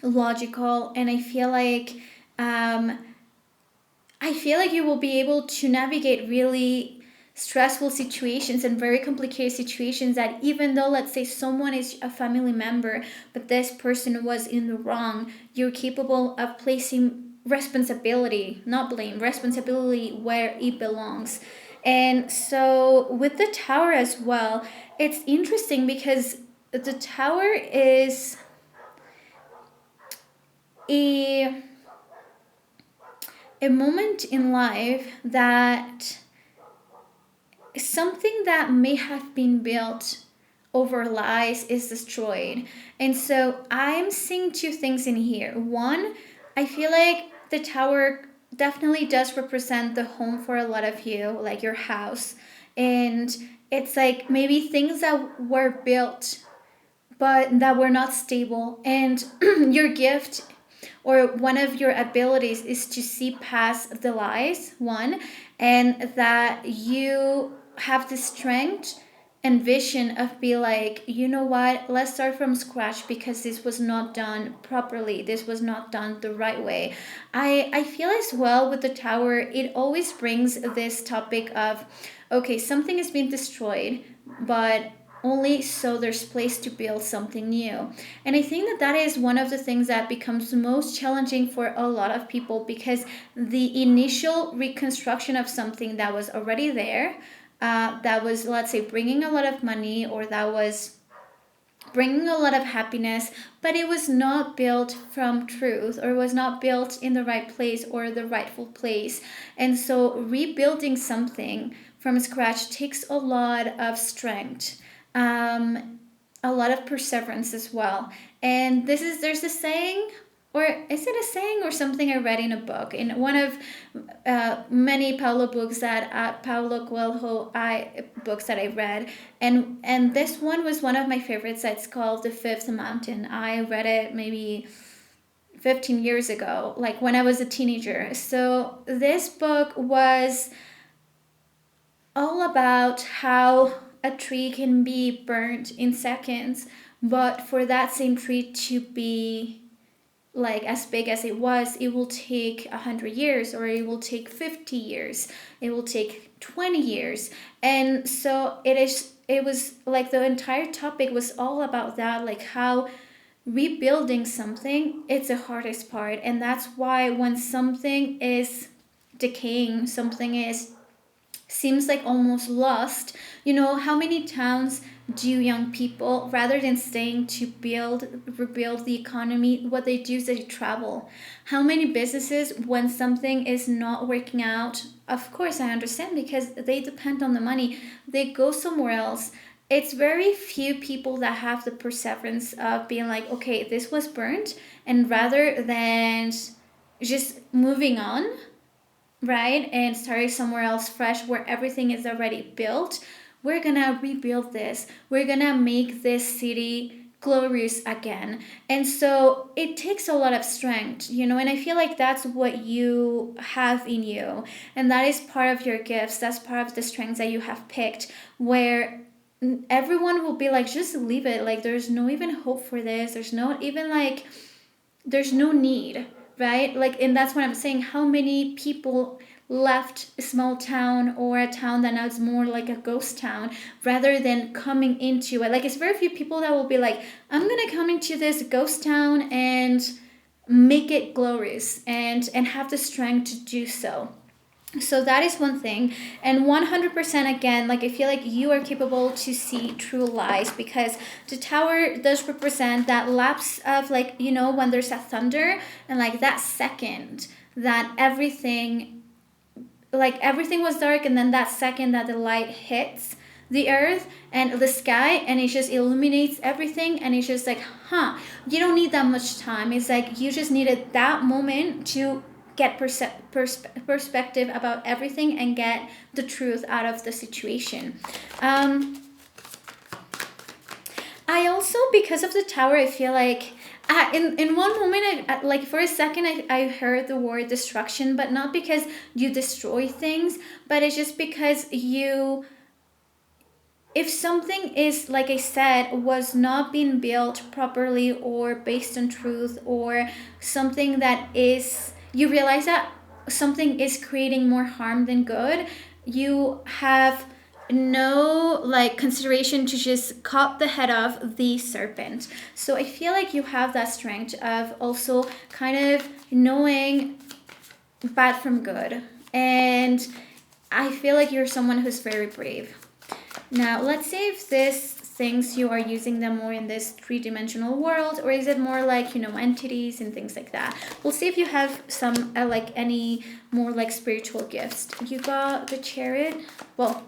logical, and um I feel like you will be able to navigate really stressful situations and very complicated situations that even though let's say someone is a family member but this person was in the wrong, you're capable of placing responsibility, not blame, responsibility where it belongs. And so with the Tower as well, it's interesting because the Tower is a a moment in life that something that may have been built over lies is destroyed. And so I'm seeing two things in here. One, I feel like the Tower definitely does represent the home for a lot of you, like your house. And it's like maybe things that were built but that were not stable. And your gift or one of your abilities is to see past the lies, one, and that you have the strength and vision of be like, you know what, let's start from scratch because this was not done properly, this was not done the right way. I feel as well with the Tower it always brings this topic of, okay, something is being destroyed, but only so there's place to build something new. And I think that that is one of the things that becomes most challenging for a lot of people because the initial reconstruction of something that was already there, that was, let's say, bringing a lot of money or that was bringing a lot of happiness, but it was not built from truth or was not built in the right place or the rightful place. And so rebuilding something from scratch takes a lot of strength, a lot of perseverance as well. And there's a saying, or is it a saying or something I read in a book, in one of many Paulo books that Paulo Coelho books that I read, and this one was one of my favorites. It's called The Fifth Mountain. I read it maybe 15 years ago, like when I was a teenager. So this book was all about how a tree can be burnt in seconds, but for that same tree to be like as big as it was, it will take 100 years, or it will take 50 years, it will take 20 years. And so it was like the entire topic was all about that, like how rebuilding something, it's the hardest part. And that's why when something is decaying, something is seems like almost lost. How many towns do young people, rather than staying to rebuild the economy, what they do is they travel? How many businesses, when something is not working out, of course I understand because they depend on the money, they go somewhere else. It's very few people that have the perseverance of being like, okay, this was burnt, and rather than just moving on, right, and starting somewhere else fresh where everything is already built, we're gonna rebuild this, we're gonna make this city glorious again. And so it takes a lot of strength, and I feel like that's what you have in you, and that is part of your gifts, that's part of the strengths that you have picked, where everyone will be like, just leave it, like there's no even hope for this, there's no even like, there's no need, right? Like, and that's what I'm saying. How many people left a small town or a town that now is more like a ghost town rather than coming into it? Like, it's very few people that will be like, I'm gonna come into this ghost town and make it glorious and have the strength to do so. So that is one thing. And 100% again, like I feel like you are capable to see true lies, because the tower does represent that lapse of, like, when there's a thunder, and like that second that everything was dark, and then that second that the light hits the earth and the sky, and it just illuminates everything, and it's just like, you don't need that much time. It's like you just needed that moment to get perspective about everything and get the truth out of the situation. I also, because of the tower, I feel like in one moment, like for a second, I heard the word destruction, but not because you destroy things, but it's just because if something is, like I said, was not being built properly or based on truth, or something that is, you realize that something is creating more harm than good, you have no like consideration to just cut the head of the serpent. So I feel like you have that strength of also kind of knowing bad from good, and I feel like you're someone who's very brave. Now, let's see if this things you are using them more in this three-dimensional world, or is it more like, entities and things like that. We'll see if you have some like any more like spiritual gifts. You got the Chariot. Well,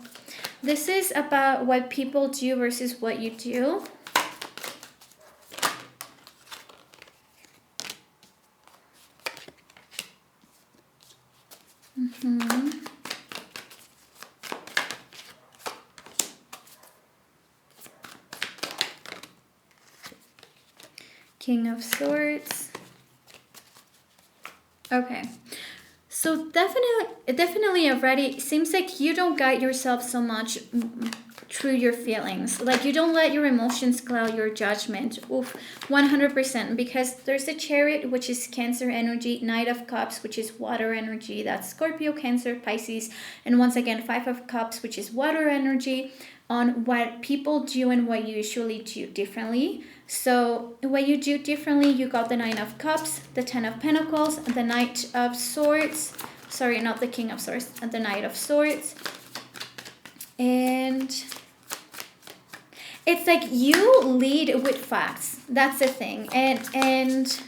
this is about what people do versus what you do. King of Swords. Okay. So definitely already seems like you don't guide yourself so much through your feelings. Like you don't let your emotions cloud your judgment. Oof, 100%. Because there's the Chariot, which is Cancer energy, Knight of Cups, which is water energy. That's Scorpio, Cancer, Pisces. And once again, Five of Cups, which is water energy, on what people do and what you usually do differently. So what you do differently, you got the Nine of Cups, the Ten of Pentacles, the Knight of Swords. Sorry, not the King of Swords, the Knight of Swords. And it's like you lead with facts. That's the thing. And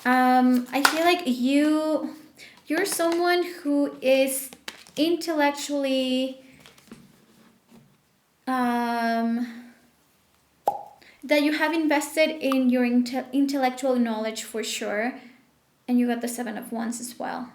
I feel like you're someone who is intellectually that you have invested in your intellectual knowledge for sure. And you got the Seven of Wands as well.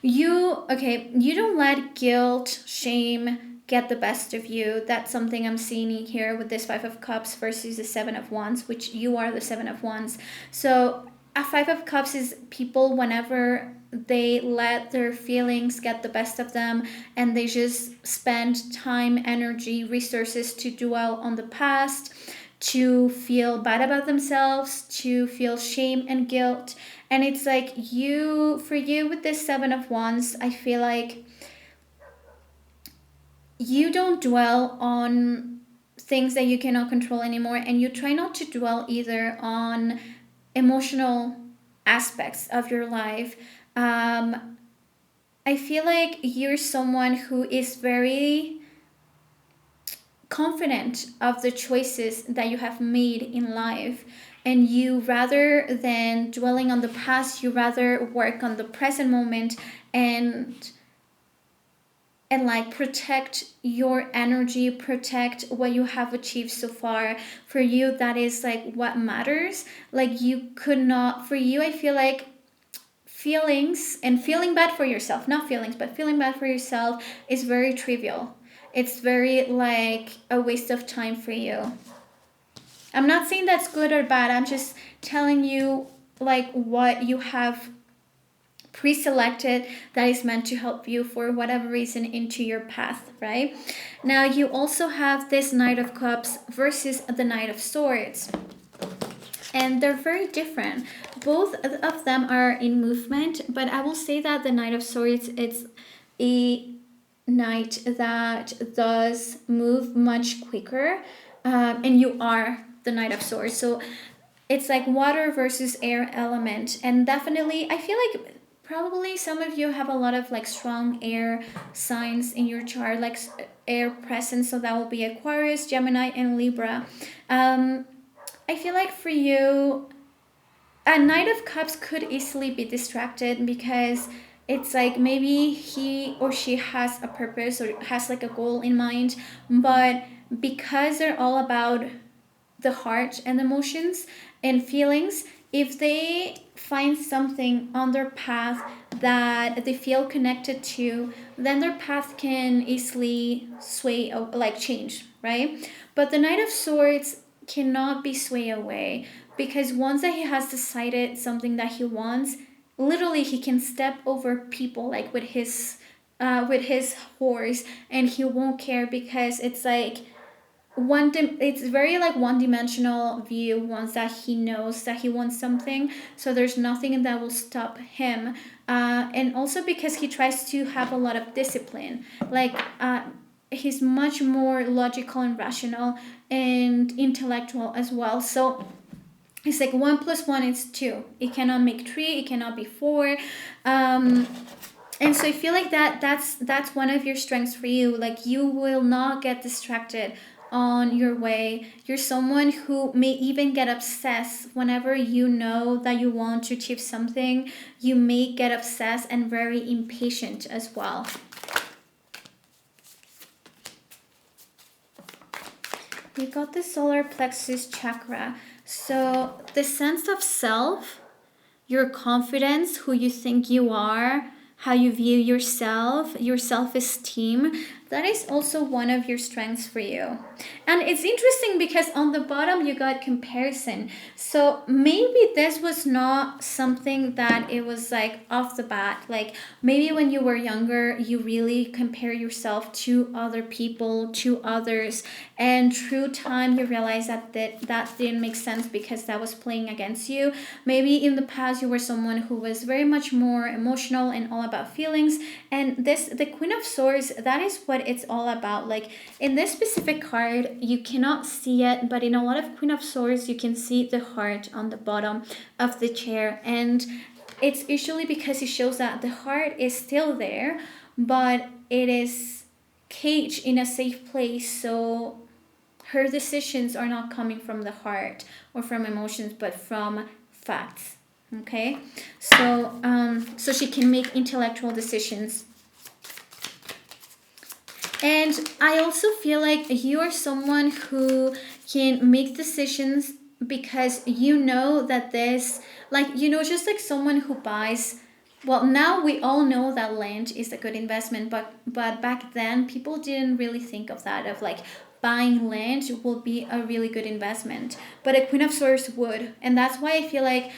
You don't let guilt, shame get the best of you. That's something I'm seeing here with this Five of Cups versus the Seven of Wands, which you are the Seven of Wands. So a Five of Cups is people whenever they let their feelings get the best of them, and they just spend time, energy, resources to dwell on the past, to feel bad about themselves, to feel shame and guilt. And it's like for you with this Seven of Wands, I feel like you don't dwell on things that you cannot control anymore, and you try not to dwell either on emotional aspects of your life. I feel like you're someone who is very confident of the choices that you have made in life, and you, rather than dwelling on the past, you rather work on the present moment and like protect your energy, protect what you have achieved so far. For you, that is like what matters. Like you could not, for you, I feel like feelings and feeling bad for yourself, not feelings, but feeling bad for yourself is very trivial. It's very like a waste of time for you. I'm not saying that's good or bad. I'm just telling you like what you have pre-selected that is meant to help you for whatever reason into your path, right? Now you also have this Knight of Cups versus the Knight of Swords, and they're very different. Both of them are in movement, but I will say that the Knight of Swords, it's a knight that does move much quicker, and you are the Knight of Swords, so it's like water versus air element. And definitely I feel like probably some of you have a lot of like strong air signs in your chart, like air presence, so that will be Aquarius, Gemini, and Libra. I feel like for you, a Knight of Cups could easily be distracted because it's like maybe he or she has a purpose or has like a goal in mind, but because they're all about the heart and emotions and feelings, if they find something on their path that they feel connected to, then their path can easily sway, like change, right? But the Knight of Swords cannot be swayed away, because once that he has decided something that he wants, literally he can step over people like with his horse, and he won't care, because it's like it's very like one dimensional view once that he knows that he wants something, so there's nothing that will stop him. And also because he tries to have a lot of discipline, like he's much more logical and rational and intellectual as well. So it's like 1 + 1 is 2. It cannot make 3, it cannot be 4. And so I feel like that's one of your strengths for you. Like you will not get distracted on your way. You're someone who may even get obsessed whenever you know that you want to achieve something. You may get obsessed and very impatient as well. You got the solar plexus chakra. So the sense of self, your confidence, who you think you are, how you view yourself, your self-esteem, that is also one of your strengths for you. And it's interesting because on the bottom you got comparison. So maybe this was not something that it was like off the bat. Like maybe when you were younger, you really compare yourself to other people, to others. And through time, you realize that that didn't make sense because that was playing against you. Maybe in the past, you were someone who was very much more emotional and all about feelings. And the Queen of Swords, that is what it's all about. Like in this specific card, you cannot see it, but in a lot of Queen of Swords, you can see the heart on the bottom of the chair. And it's usually because it shows that the heart is still there, but it is caged in a safe place. So her decisions are not coming from the heart or from emotions, but from facts. Okay, so she can make intellectual decisions. And I also feel like you are someone who can make decisions because you know that this, like, you know, just like someone who buys, well, now we all know that land is a good investment, but back then people didn't really think of that, of like buying land will be a really good investment, but a Queen of Swords would. And that's why I feel like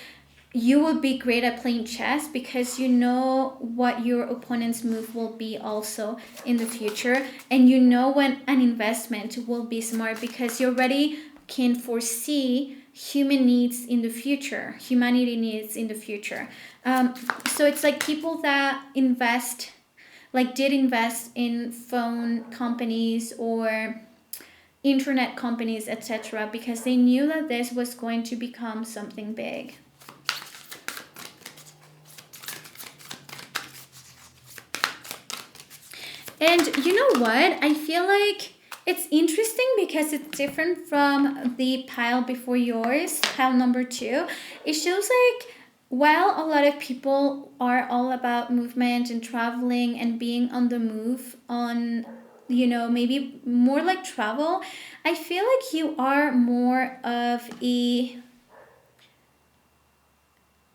you would be great at playing chess, because you know what your opponent's move will be also in the future, and you know when an investment will be smart because you already can foresee human needs in the future, humanity needs in the future. So it's like people that invest, like did invest in phone companies or internet companies, etc., because they knew that this was going to become something big. And you know what? I feel like it's interesting because it's different from the pile before yours, pile number two. It shows like while a lot of people are all about movement and traveling and being on the move, on maybe more like travel, I feel like you are more of a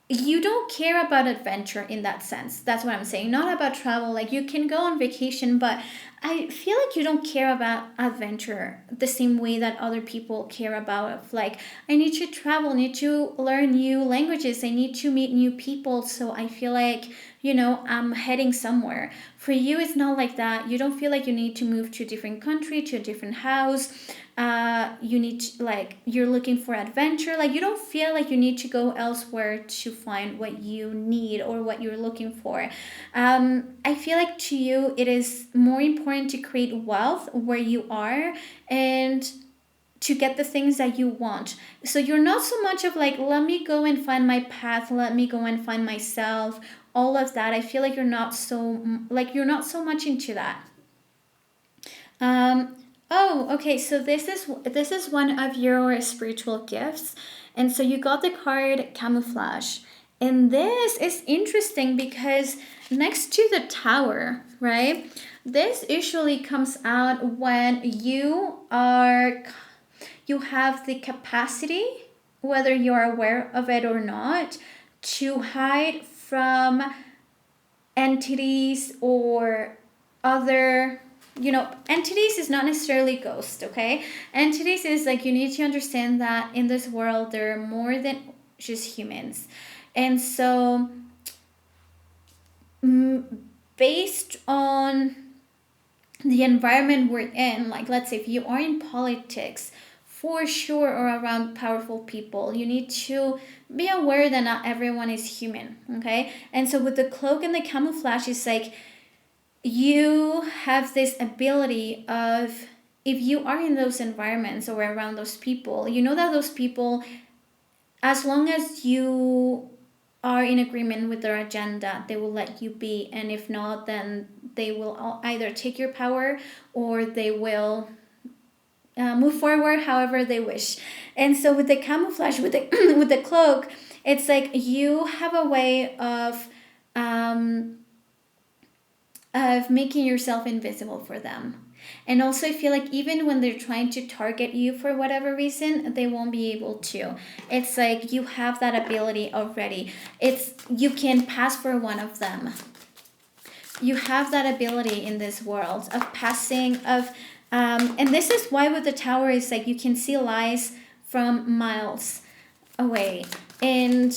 you don't care about adventure in that sense. That's what I'm saying. Not about travel. Like you can go on vacation, but I feel like you don't care about adventure the same way that other people care about of like I need to travel, I need to learn new languages, I need to meet new people. So I feel like, I'm heading somewhere. For you it's not like that. You don't feel like you need to move to a different country, to a different house. You need to, like you're looking for adventure. Like you don't feel like you need to go elsewhere to find what you need or what you're looking for. I feel like to you it is more important to create wealth where you are and to get the things that you want. So you're not so much of like, let me go and find my path, let me go and find myself, all of that. I feel like you're not so much into that. Um, oh, okay. So this is one of your spiritual gifts, and so you got the card camouflage, and this is interesting because next to the tower, right? This usually comes out when you have the capacity, whether you're aware of it or not, to hide from entities or other entities is not necessarily ghost. Okay, entities is like you need to understand that in this world there are more than just humans. And so mm, based on the environment we're in, like let's say if you are in politics for sure or around powerful people, you need to be aware that not everyone is human. Okay, and so with the cloak and the camouflage, it's like you have this ability of, if you are in those environments or around those people, you know that those people, as long as you are in agreement with their agenda, they will let you be. And if not, then they will either take your power or they will move forward however they wish. And so with the camouflage, with the with the cloak, it's like you have a way um, of making yourself invisible for them. And also, I feel like even when they're trying to target you for whatever reason, they won't be able to. It's like you have that ability already. You can pass for one of them. You have that ability in this world of passing, and this is why with the tower is like you can see lies from miles away. And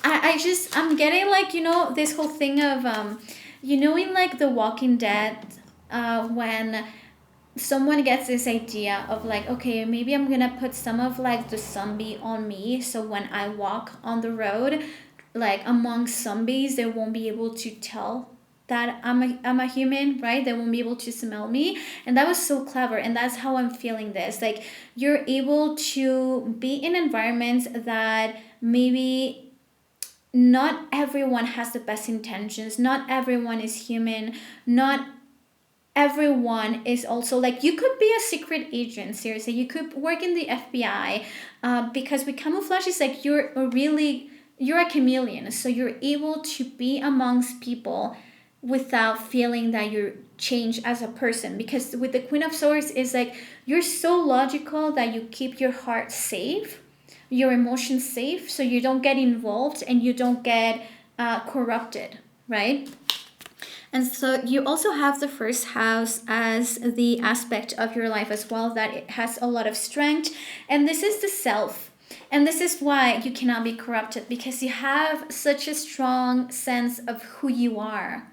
I'm getting like, this whole thing of in like The Walking Dead, when someone gets this idea of like, okay, maybe I'm gonna put some of like the zombie on me, so when I walk on the road like among zombies, they won't be able to tell that I'm a human, right? They won't be able to smell me. And that was so clever, and that's how I'm feeling this. Like you're able to be in environments that maybe not everyone has the best intentions, not everyone is human, not everyone is also like, you could be a secret agent, seriously, you could work in the FBI, because with camouflage it's like you're a chameleon, so you're able to be amongst people without feeling that you're changed as a person. Because with the Queen of Swords is like you're so logical that you keep your heart safe, your emotions safe, so you don't get involved and you don't get corrupted, right? And so you also have the first house as the aspect of your life as well, that it has a lot of strength. And this is the self. And this is why you cannot be corrupted, because you have such a strong sense of who you are.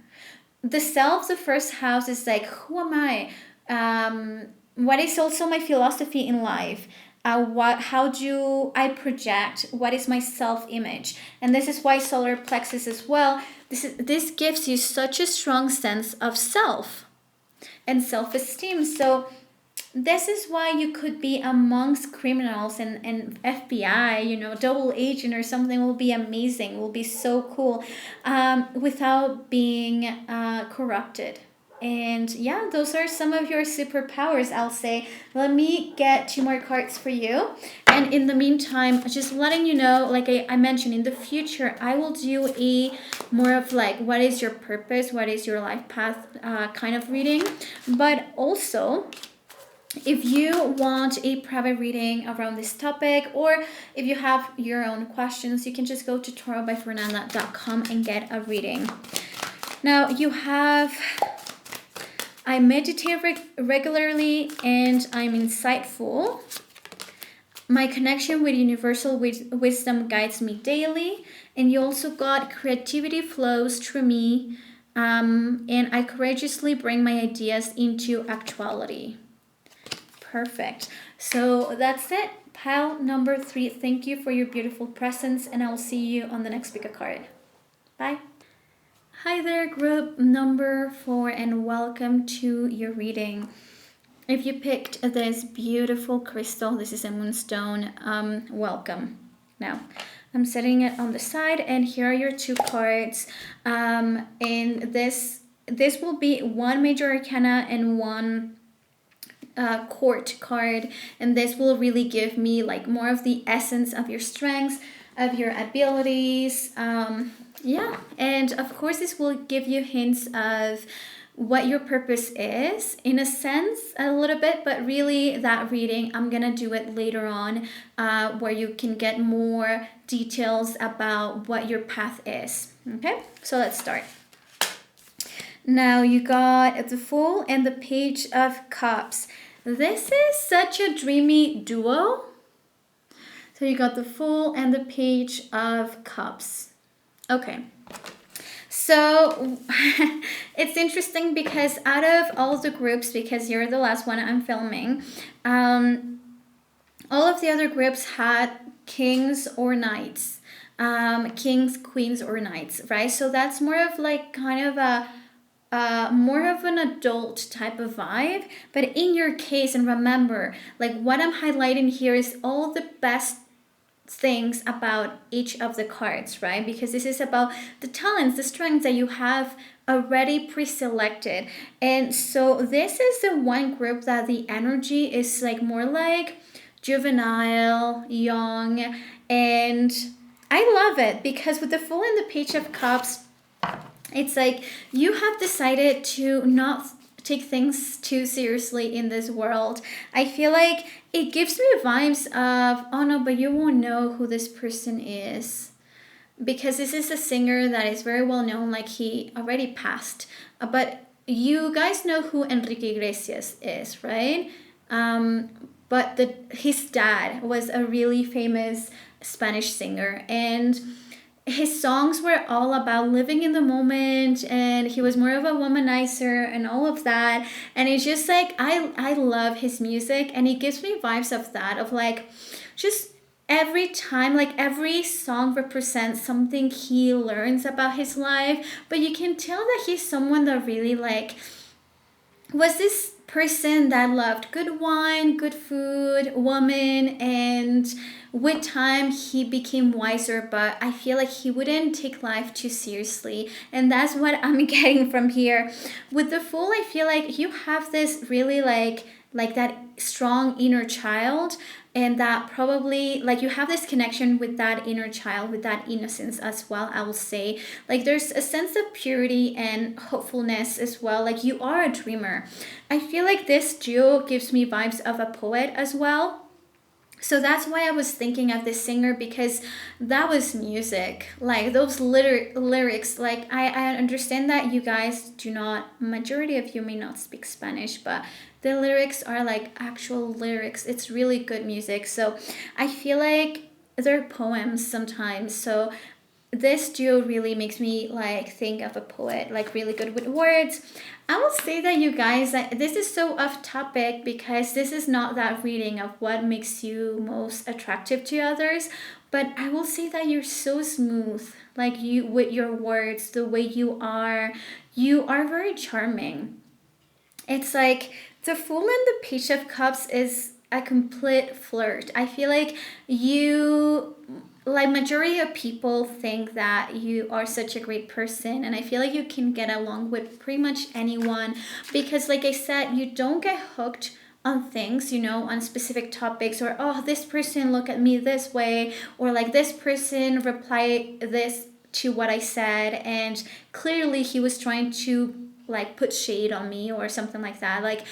The self, the first house, is like, who am I? What is also my philosophy in life? How do I project? What is my self-image? And this is why solar plexus as well. This gives you such a strong sense of self and self-esteem. So this is why you could be amongst criminals and FBI, double agent or something will be amazing, will be so cool, without being corrupted. And yeah, those are some of your superpowers, I'll say. Let me get two more cards for you. And in the meantime, just letting you know, like I mentioned, in the future, I will do a more of like, what is your purpose? What is your life path kind of reading. But also, if you want a private reading around this topic, or if you have your own questions, you can just go to tarotbyfernanda.com and get a reading. Now you have, I meditate regularly and I'm insightful. My connection with universal wisdom guides me daily. And you also got creativity flows through me. And I courageously bring my ideas into actuality. Perfect. So that's it. Pile number 3. Thank you for your beautiful presence, and I'll see you on the next pick a card. Bye. Hi there, group number 4, and welcome to your reading. If you picked this beautiful crystal, this is a moonstone, welcome. Now, I'm setting it on the side, and here are your 2 cards. And this will be 1 major arcana and 1 court card, and this will really give me like more of the essence of your strengths, of your abilities. Yeah, and of course this will give you hints of what your purpose is in a sense, a little bit, but really that reading I'm gonna do it later on, where you can get more details about what your path is. Okay, so let's start. Now you got the Fool and the Page of Cups. This is such a dreamy duo. So you got the Fool and the Page of Cups. Okay. So it's interesting because out of all the groups, because you're the last one I'm filming, all of the other groups had kings or knights. Kings, queens, or knights, right? So that's more of like kind of a more of an adult type of vibe. But in your case, and remember, like what I'm highlighting here is all the best things about each of the cards, right? Because this is about the talents, the strengths that you have already pre-selected. And so this is the one group that the energy is like more like juvenile, young, and I love it because with the Fool and the Page of Cups, it's like you have decided to not take things too seriously in this world. I feel like it gives me vibes of, oh no, but you won't know who this person is. Because this is a singer that is very well known, like he already passed. But you guys know who Enrique Iglesias is, right? But his dad was a really famous Spanish singer, and his songs were all about living in the moment, and he was more of a womanizer and all of that. And it's just like I love his music, and it gives me vibes of that, of like just every time, like every song represents something he learns about his life, but you can tell that he's someone that really like was this person that loved good wine, good food, woman, and with time he became wiser, but I feel like he wouldn't take life too seriously, and that's what I'm getting from here. With the Fool, I feel like you have this really like that strong inner child, and that probably like you have this connection with that inner child, with that innocence as well. I will say like there's a sense of purity and hopefulness as well. Like you are a dreamer. I feel like this duo gives me vibes of a poet as well. So that's why I was thinking of this singer, because that was music. Like those lyrics, like I understand that you guys do not, majority of you may not speak Spanish, but the lyrics are like actual lyrics. It's really good music. So I feel like they're poems sometimes. So this duo really makes me like think of a poet, like really good with words. I will say that you guys, this is so off topic because this is not that reading of what makes you most attractive to others, but I will say that you're so smooth, like you with your words, the way you are very charming. It's like the Fool and the Page of Cups is a complete flirt. I feel like you like majority of people think that you are such a great person, and I feel like you can get along with pretty much anyone, because like I said, you don't get hooked on things, on specific topics, or oh, this person look at me this way, or like this person reply this to what I said, and clearly he was trying to like put shade on me or something like that. Like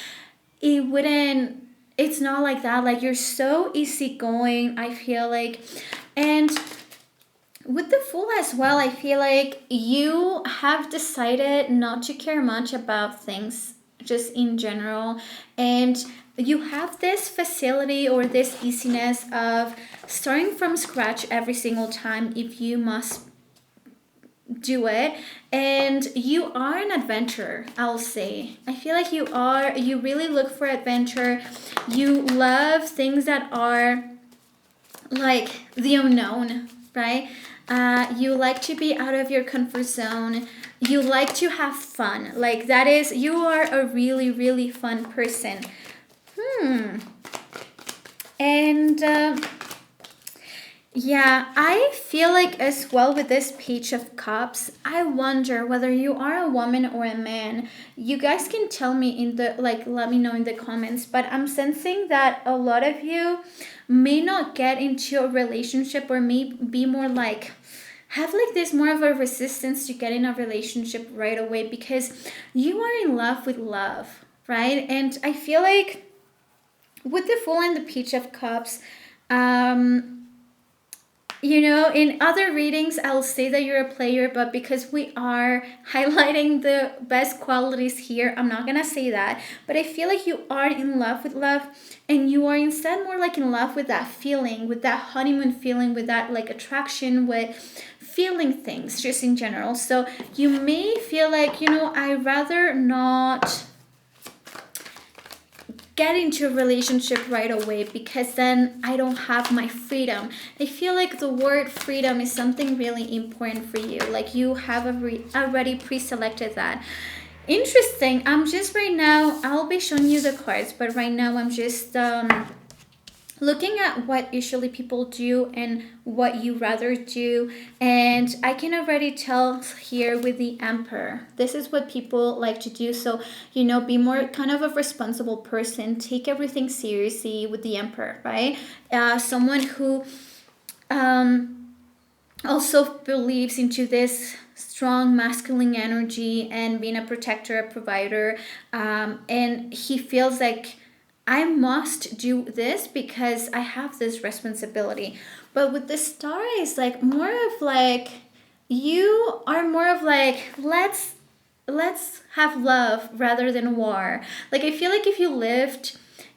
it wouldn't, it's not like that. Like you're so easygoing, I feel like. And with the Fool as well, I feel like you have decided not to care much about things just in general, and you have this facility or this easiness of starting from scratch every single time if you must do it. And you are an adventurer, I'll say. I feel like you really look for adventure. You love things that are like the unknown, right? You like to be out of your comfort zone. You like to have fun. Like that is, you are a really, really fun person. And yeah, I feel like as well with this Page of Cups, I wonder whether you are a woman or a man. You guys can tell me in the, like, let me know in the comments, but I'm sensing that a lot of you may not get into a relationship, or may be more like, have like this more of a resistance to get in a relationship right away, because you are in love with love, right? And I feel like with the Fool and the Page of Cups, in other readings, I'll say that you're a player, but because we are highlighting the best qualities here, I'm not gonna say that. But I feel like you are in love with love, and you are instead more like in love with that feeling, with that honeymoon feeling, with that like attraction, with feeling things just in general. So you may feel like, I'd rather not get into a relationship right away, because then I don't have my freedom. I feel like the word freedom is something really important for you. Like you have already pre-selected that. Interesting. I'm just right now, I'll be showing you the cards, but right now I'm just looking at what usually people do and what you rather do. And I can already tell here with the Emperor, this is what people like to do. So, be more kind of a responsible person, take everything seriously with the Emperor, right? Someone who also believes into this strong masculine energy and being a protector, a provider. And he feels like, I must do this because I have this responsibility. But with the Star, is like more of like, you are more of like, let's have love rather than war. Like I feel like if you lived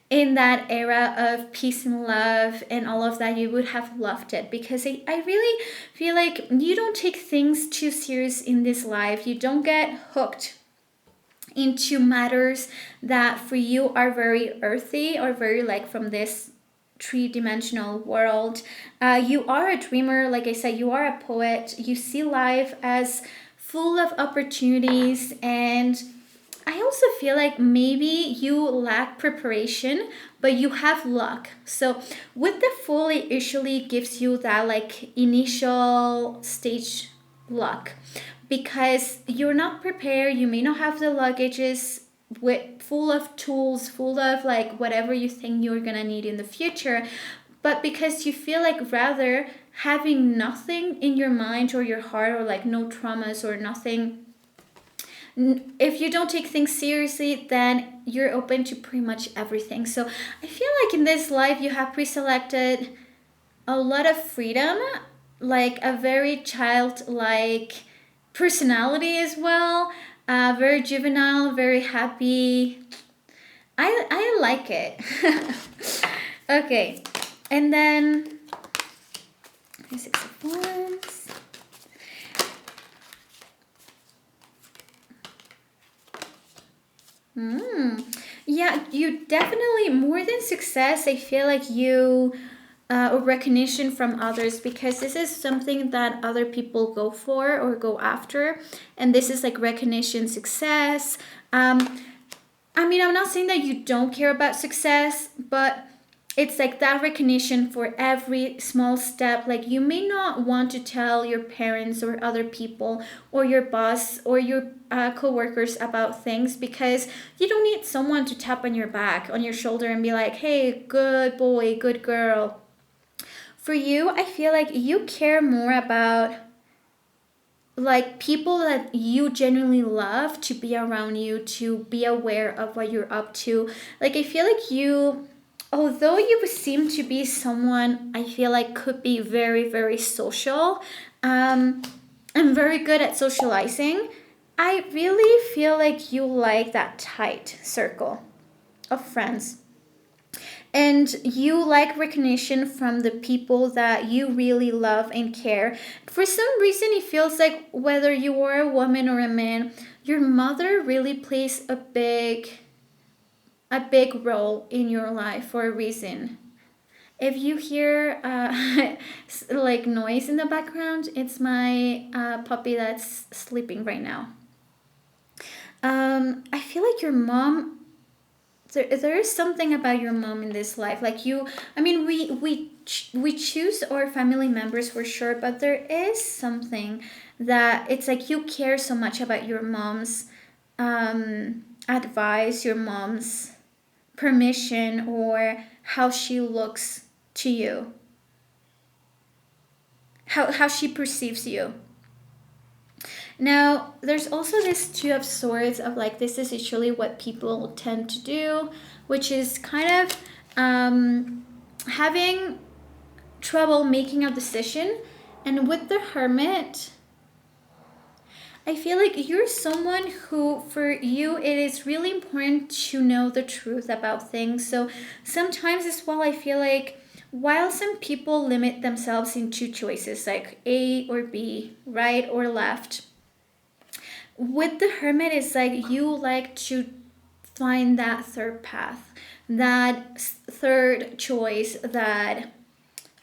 in that era of peace and love and all of that, you would have loved it, because I really feel like you don't take things too serious in this life. You don't get hooked into matters that for you are very earthy, or very like from this three-dimensional world. You are a dreamer, like I said, you are a poet. You see life as full of opportunities, and I also feel like maybe you lack preparation, but you have luck. So with the Fool, it usually gives you that like initial stage luck, because you're not prepared. You may not have the luggages with full of tools, full of like whatever you think you're gonna need in the future, but because you feel like rather having nothing in your mind or your heart, or like no traumas or nothing, if you don't take things seriously, then you're open to pretty much everything. So I feel like in this life you have pre-selected a lot of freedom, like a very childlike personality as well, very juvenile, very happy. I like it. Okay, and then Six of Wands. Yeah, you definitely, more than success, I feel like you recognition from others, because this is something that other people go for or go after, and this is like recognition, success. I'm not saying that you don't care about success, but it's like that recognition for every small step. Like you may not want to tell your parents or other people or your boss or your coworkers about things, because you don't need someone to tap on your back, on your shoulder, and be like, hey, good boy, good girl. For you, I feel like you care more about like people that you genuinely love to be around you, to be aware of what you're up to. Like I feel like you, although you seem to be someone I feel like could be very, very social, and very good at socializing, I really feel like you like that tight circle of friends. And you like recognition from the people that you really love and care. For some reason, it feels like whether you are a woman or a man, your mother really plays a big role in your life for a reason. If you hear like noise in the background, it's my puppy that's sleeping right now. I feel like your mom, there is something about your mom in this life. Like you, I mean, we choose our family members for sure, but there is something that it's like you care so much about your mom's advice, your mom's permission, or how she looks to you, how she perceives you. Now, there's also this two of swords of like, this is usually what people tend to do, which is kind of having trouble making a decision. And with the hermit, I feel like you're someone who, for you, it is really important to know the truth about things. So sometimes as well, I feel like while some people limit themselves in two choices, like A or B, right or left, with the hermit, it's like you like to find that third path, that third choice that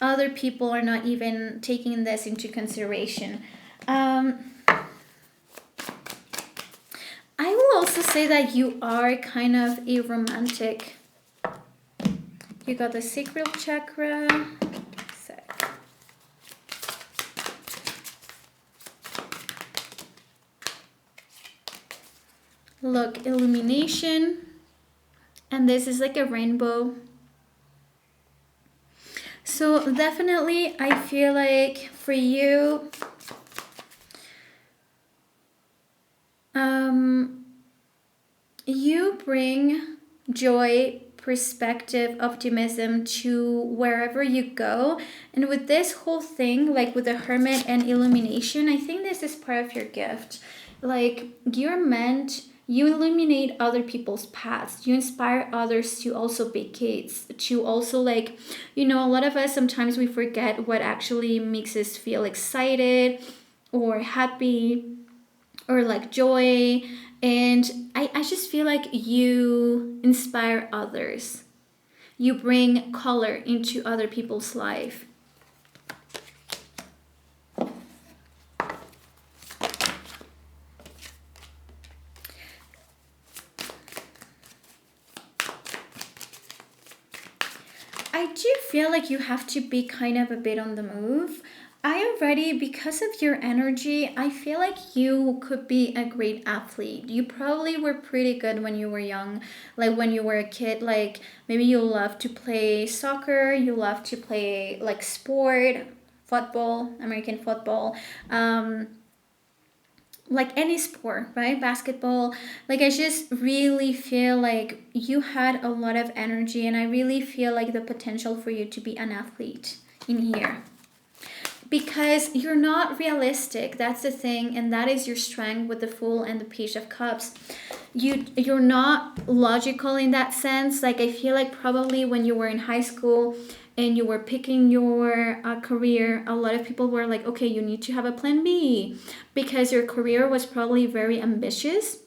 other people are not even taking this into consideration. I will also say that you are kind of a romantic. You got the sacral chakra. Look, illumination. And this is like a rainbow. So definitely I feel like for you, you bring joy, perspective, optimism to wherever you go. And with this whole thing, like with the hermit and illumination, I think this is part of your gift. Like you illuminate other people's paths. You inspire others to also be kids, to also like, a lot of us sometimes we forget what actually makes us feel excited or happy or like joy. And I just feel like you inspire others. You bring color into other people's life. I do feel like you have to be kind of a bit on the move. I am ready because of your energy. I feel like you could be a great athlete. You probably were pretty good when you were young, like when you were a kid. Like maybe you love to play soccer, you love to play like sport, football, American football. Like any sport, right? Basketball. Like I just really feel like you had a lot of energy, and I really feel like the potential for you to be an athlete in here. Because you're not realistic, that's the thing, and that is your strength with the Fool and the Page of Cups. You're not logical in that sense. Like I feel like probably when you were in high school and you were picking your career, a lot of people were like, okay, you need to have a plan B, because your career was probably very ambitious,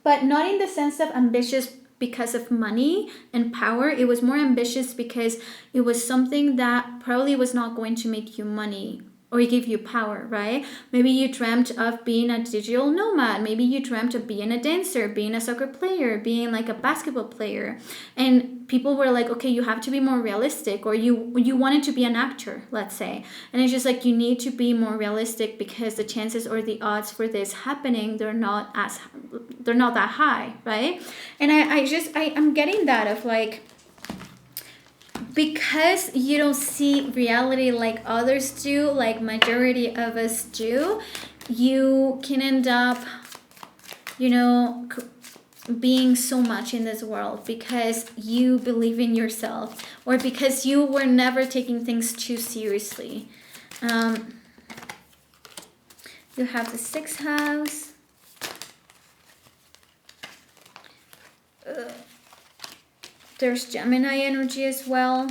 but not in the sense of ambitious because of money and power. It was more ambitious because it was something that probably was not going to make you money or it gave you power, right? Maybe you dreamt of being a digital nomad. Maybe you dreamt of being a dancer, being a soccer player, being like a basketball player. And people were like, okay, you have to be more realistic, or you wanted to be an actor, let's say. And it's just like you need to be more realistic because the chances or the odds for this happening, they're not that high, right? And I'm getting that of like, because you don't see reality like others do, like majority of us do, you can end up, you know, being so much in this world because you believe in yourself, or because you were never taking things too seriously. um, you have the sixth house. There's Gemini energy as well.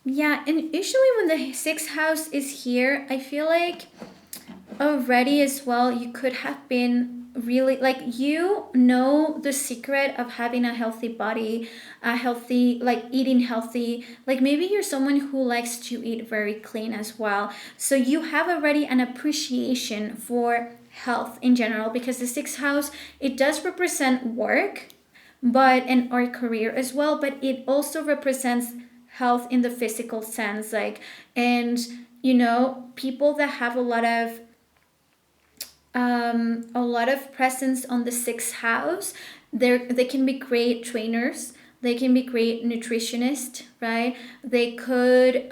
Yeah, and usually when the sixth house is here, I feel like already as well, you could have been really like, you know, the secret of having a healthy body, a healthy, like eating healthy. Like maybe you're someone who likes to eat very clean as well. So you have already an appreciation for health in general, because the sixth house, it does represent work, but and our career as well, but it also represents health in the physical sense, like, and you know, people that have a lot of presence on the sixth house, they can be great trainers, they can be great nutritionists, right? They could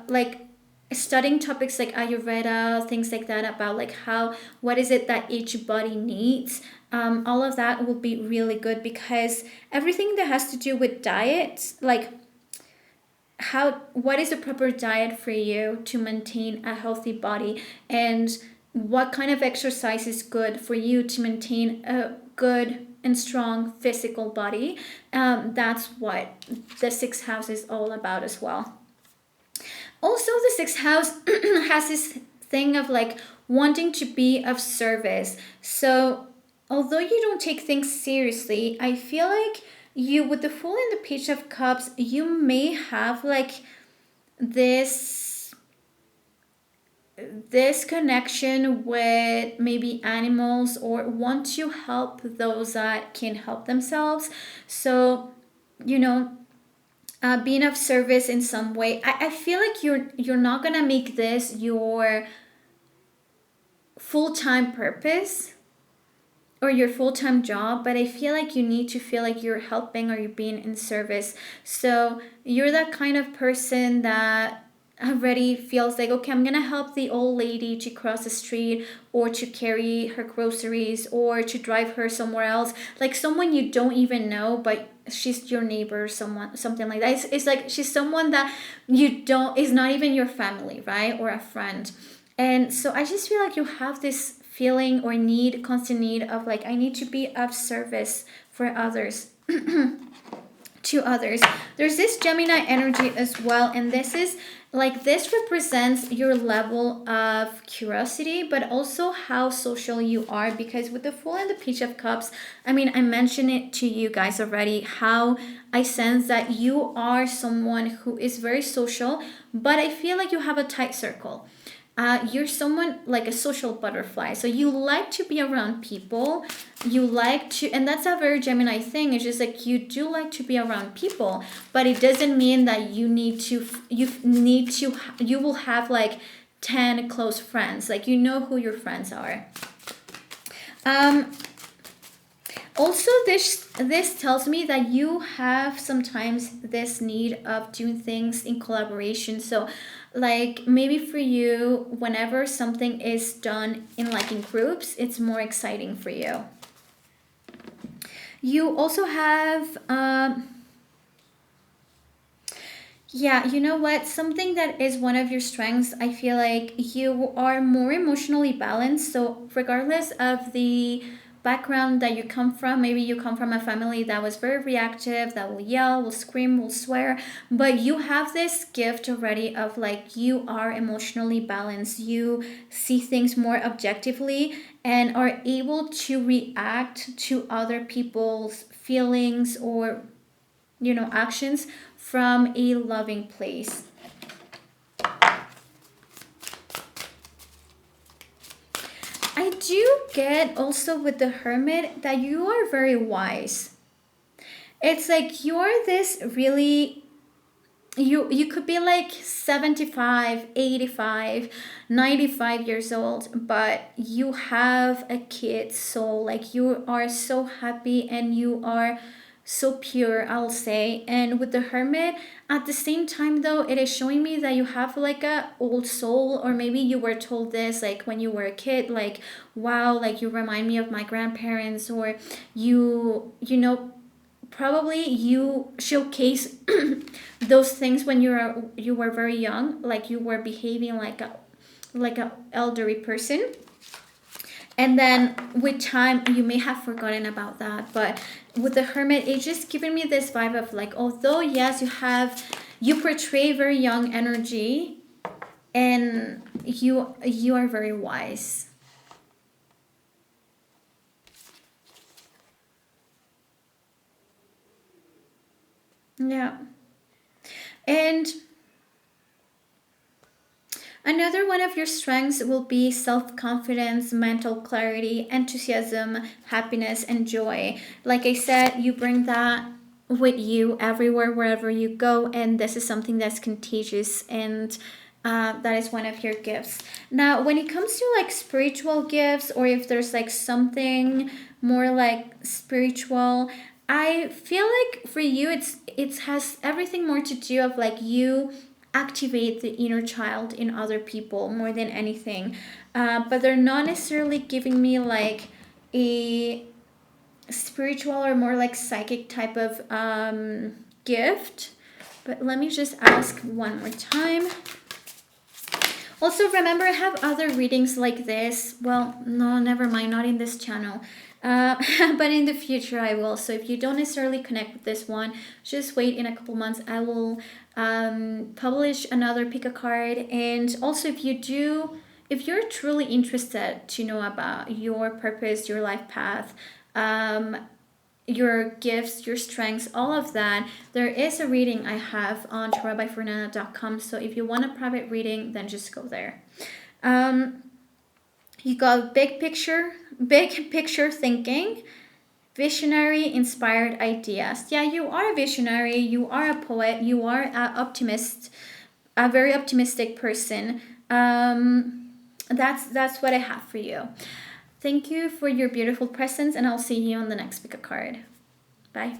like studying topics like Ayurveda, things like that, about like how, what is it that each body needs. All of that will be really good, because everything that has to do with diet, like how, what is the proper diet for you to maintain a healthy body, and what kind of exercise is good for you to maintain a good and strong physical body. That's what the sixth house is all about as well. Also, the sixth house has this thing of like wanting to be of service. So although you don't take things seriously, I feel like you, with the Fool and the Page of Cups, you may have like this this connection with maybe animals, or want to help those that can help themselves. So, you know, being of service in some way. I feel like you're not gonna make this your full-time purpose or your full-time job, but I feel like you need to feel like you're helping or you're being in service. So you're that kind of person that already feels like, okay, I'm gonna help the old lady to cross the street, or to carry her groceries, or to drive her somewhere else, like someone you don't even know, but she's your neighbor, someone, something like that. It's like she's someone that you don't, is not even your family, right, or a friend. And so I just feel like you have this feeling or need, constant need of like, I need to be of service for others. To others. There's this Gemini energy as well, and this is like, this represents your level of curiosity, but also how social you are, because with the Fool and the Page of Cups, I mean, I mentioned it to you guys already, how I sense that you are someone who is very social, but I feel like you have a tight circle. You're someone like a social butterfly. So you like to be around people. You like to, and that's a very Gemini thing. It's just like you do like to be around people, but it doesn't mean that you will have like 10 close friends. Like, you know who your friends are. Um, Also, this tells me that you have sometimes this need of doing things in collaboration. So like maybe for you, whenever something is done in like in groups, it's more exciting for you. You also have yeah, you know what? Something that is one of your strengths, I feel like you are more emotionally balanced. So, regardless of the background that you come from, maybe you come from a family that was very reactive, that will yell, will scream, will swear, but you have this gift already of like, you are emotionally balanced. You see things more objectively and are able to react to other people's feelings, or actions from a loving place. I do get also with the hermit that you are very wise. It's like you're this really, you could be like 75, 85, 95 years old, but you have a kid soul. Like you are so happy and you are so pure, I'll say. And with the hermit, at the same time though, it is showing me that you have like a old soul, or maybe you were told this like when you were a kid, like wow, like you remind me of my grandparents, or probably you showcase those things when you were very young, like you were behaving like a elderly person, and then with time you may have forgotten about that. But with the hermit, it's just giving me this vibe of like, although yes, you portray very young energy, and you are very wise. Yeah. And another one of your strengths will be self confidence, mental clarity, enthusiasm, happiness, and joy. Like I said, you bring that with you everywhere, wherever you go, and this is something that's contagious, and that is one of your gifts. Now, when it comes to like spiritual gifts, or if there's like something more like spiritual, I feel like for you, it has everything more to do of like you activate the inner child in other people more than anything. But they're not necessarily giving me like a spiritual or more like psychic type of gift. But let me just ask one more time. Also, remember, I have other readings like this. Well, no, never mind, not in this channel. But in the future, I will. So if you don't necessarily connect with this one, just wait in a couple months. I will publish another pick a card. And also, if you're truly interested to know about your purpose, your life path, um, your gifts, your strengths, all of that, there is a reading I have on tarotbyfernanda.com. So if you want a private reading, then just go there. Um, you got big picture thinking, visionary, inspired ideas. Yeah, you are a visionary, you are a poet, you are an optimist, a very optimistic person. That's what I have for you. Thank you for your beautiful presence, and I'll see you on the next pick a card. Bye.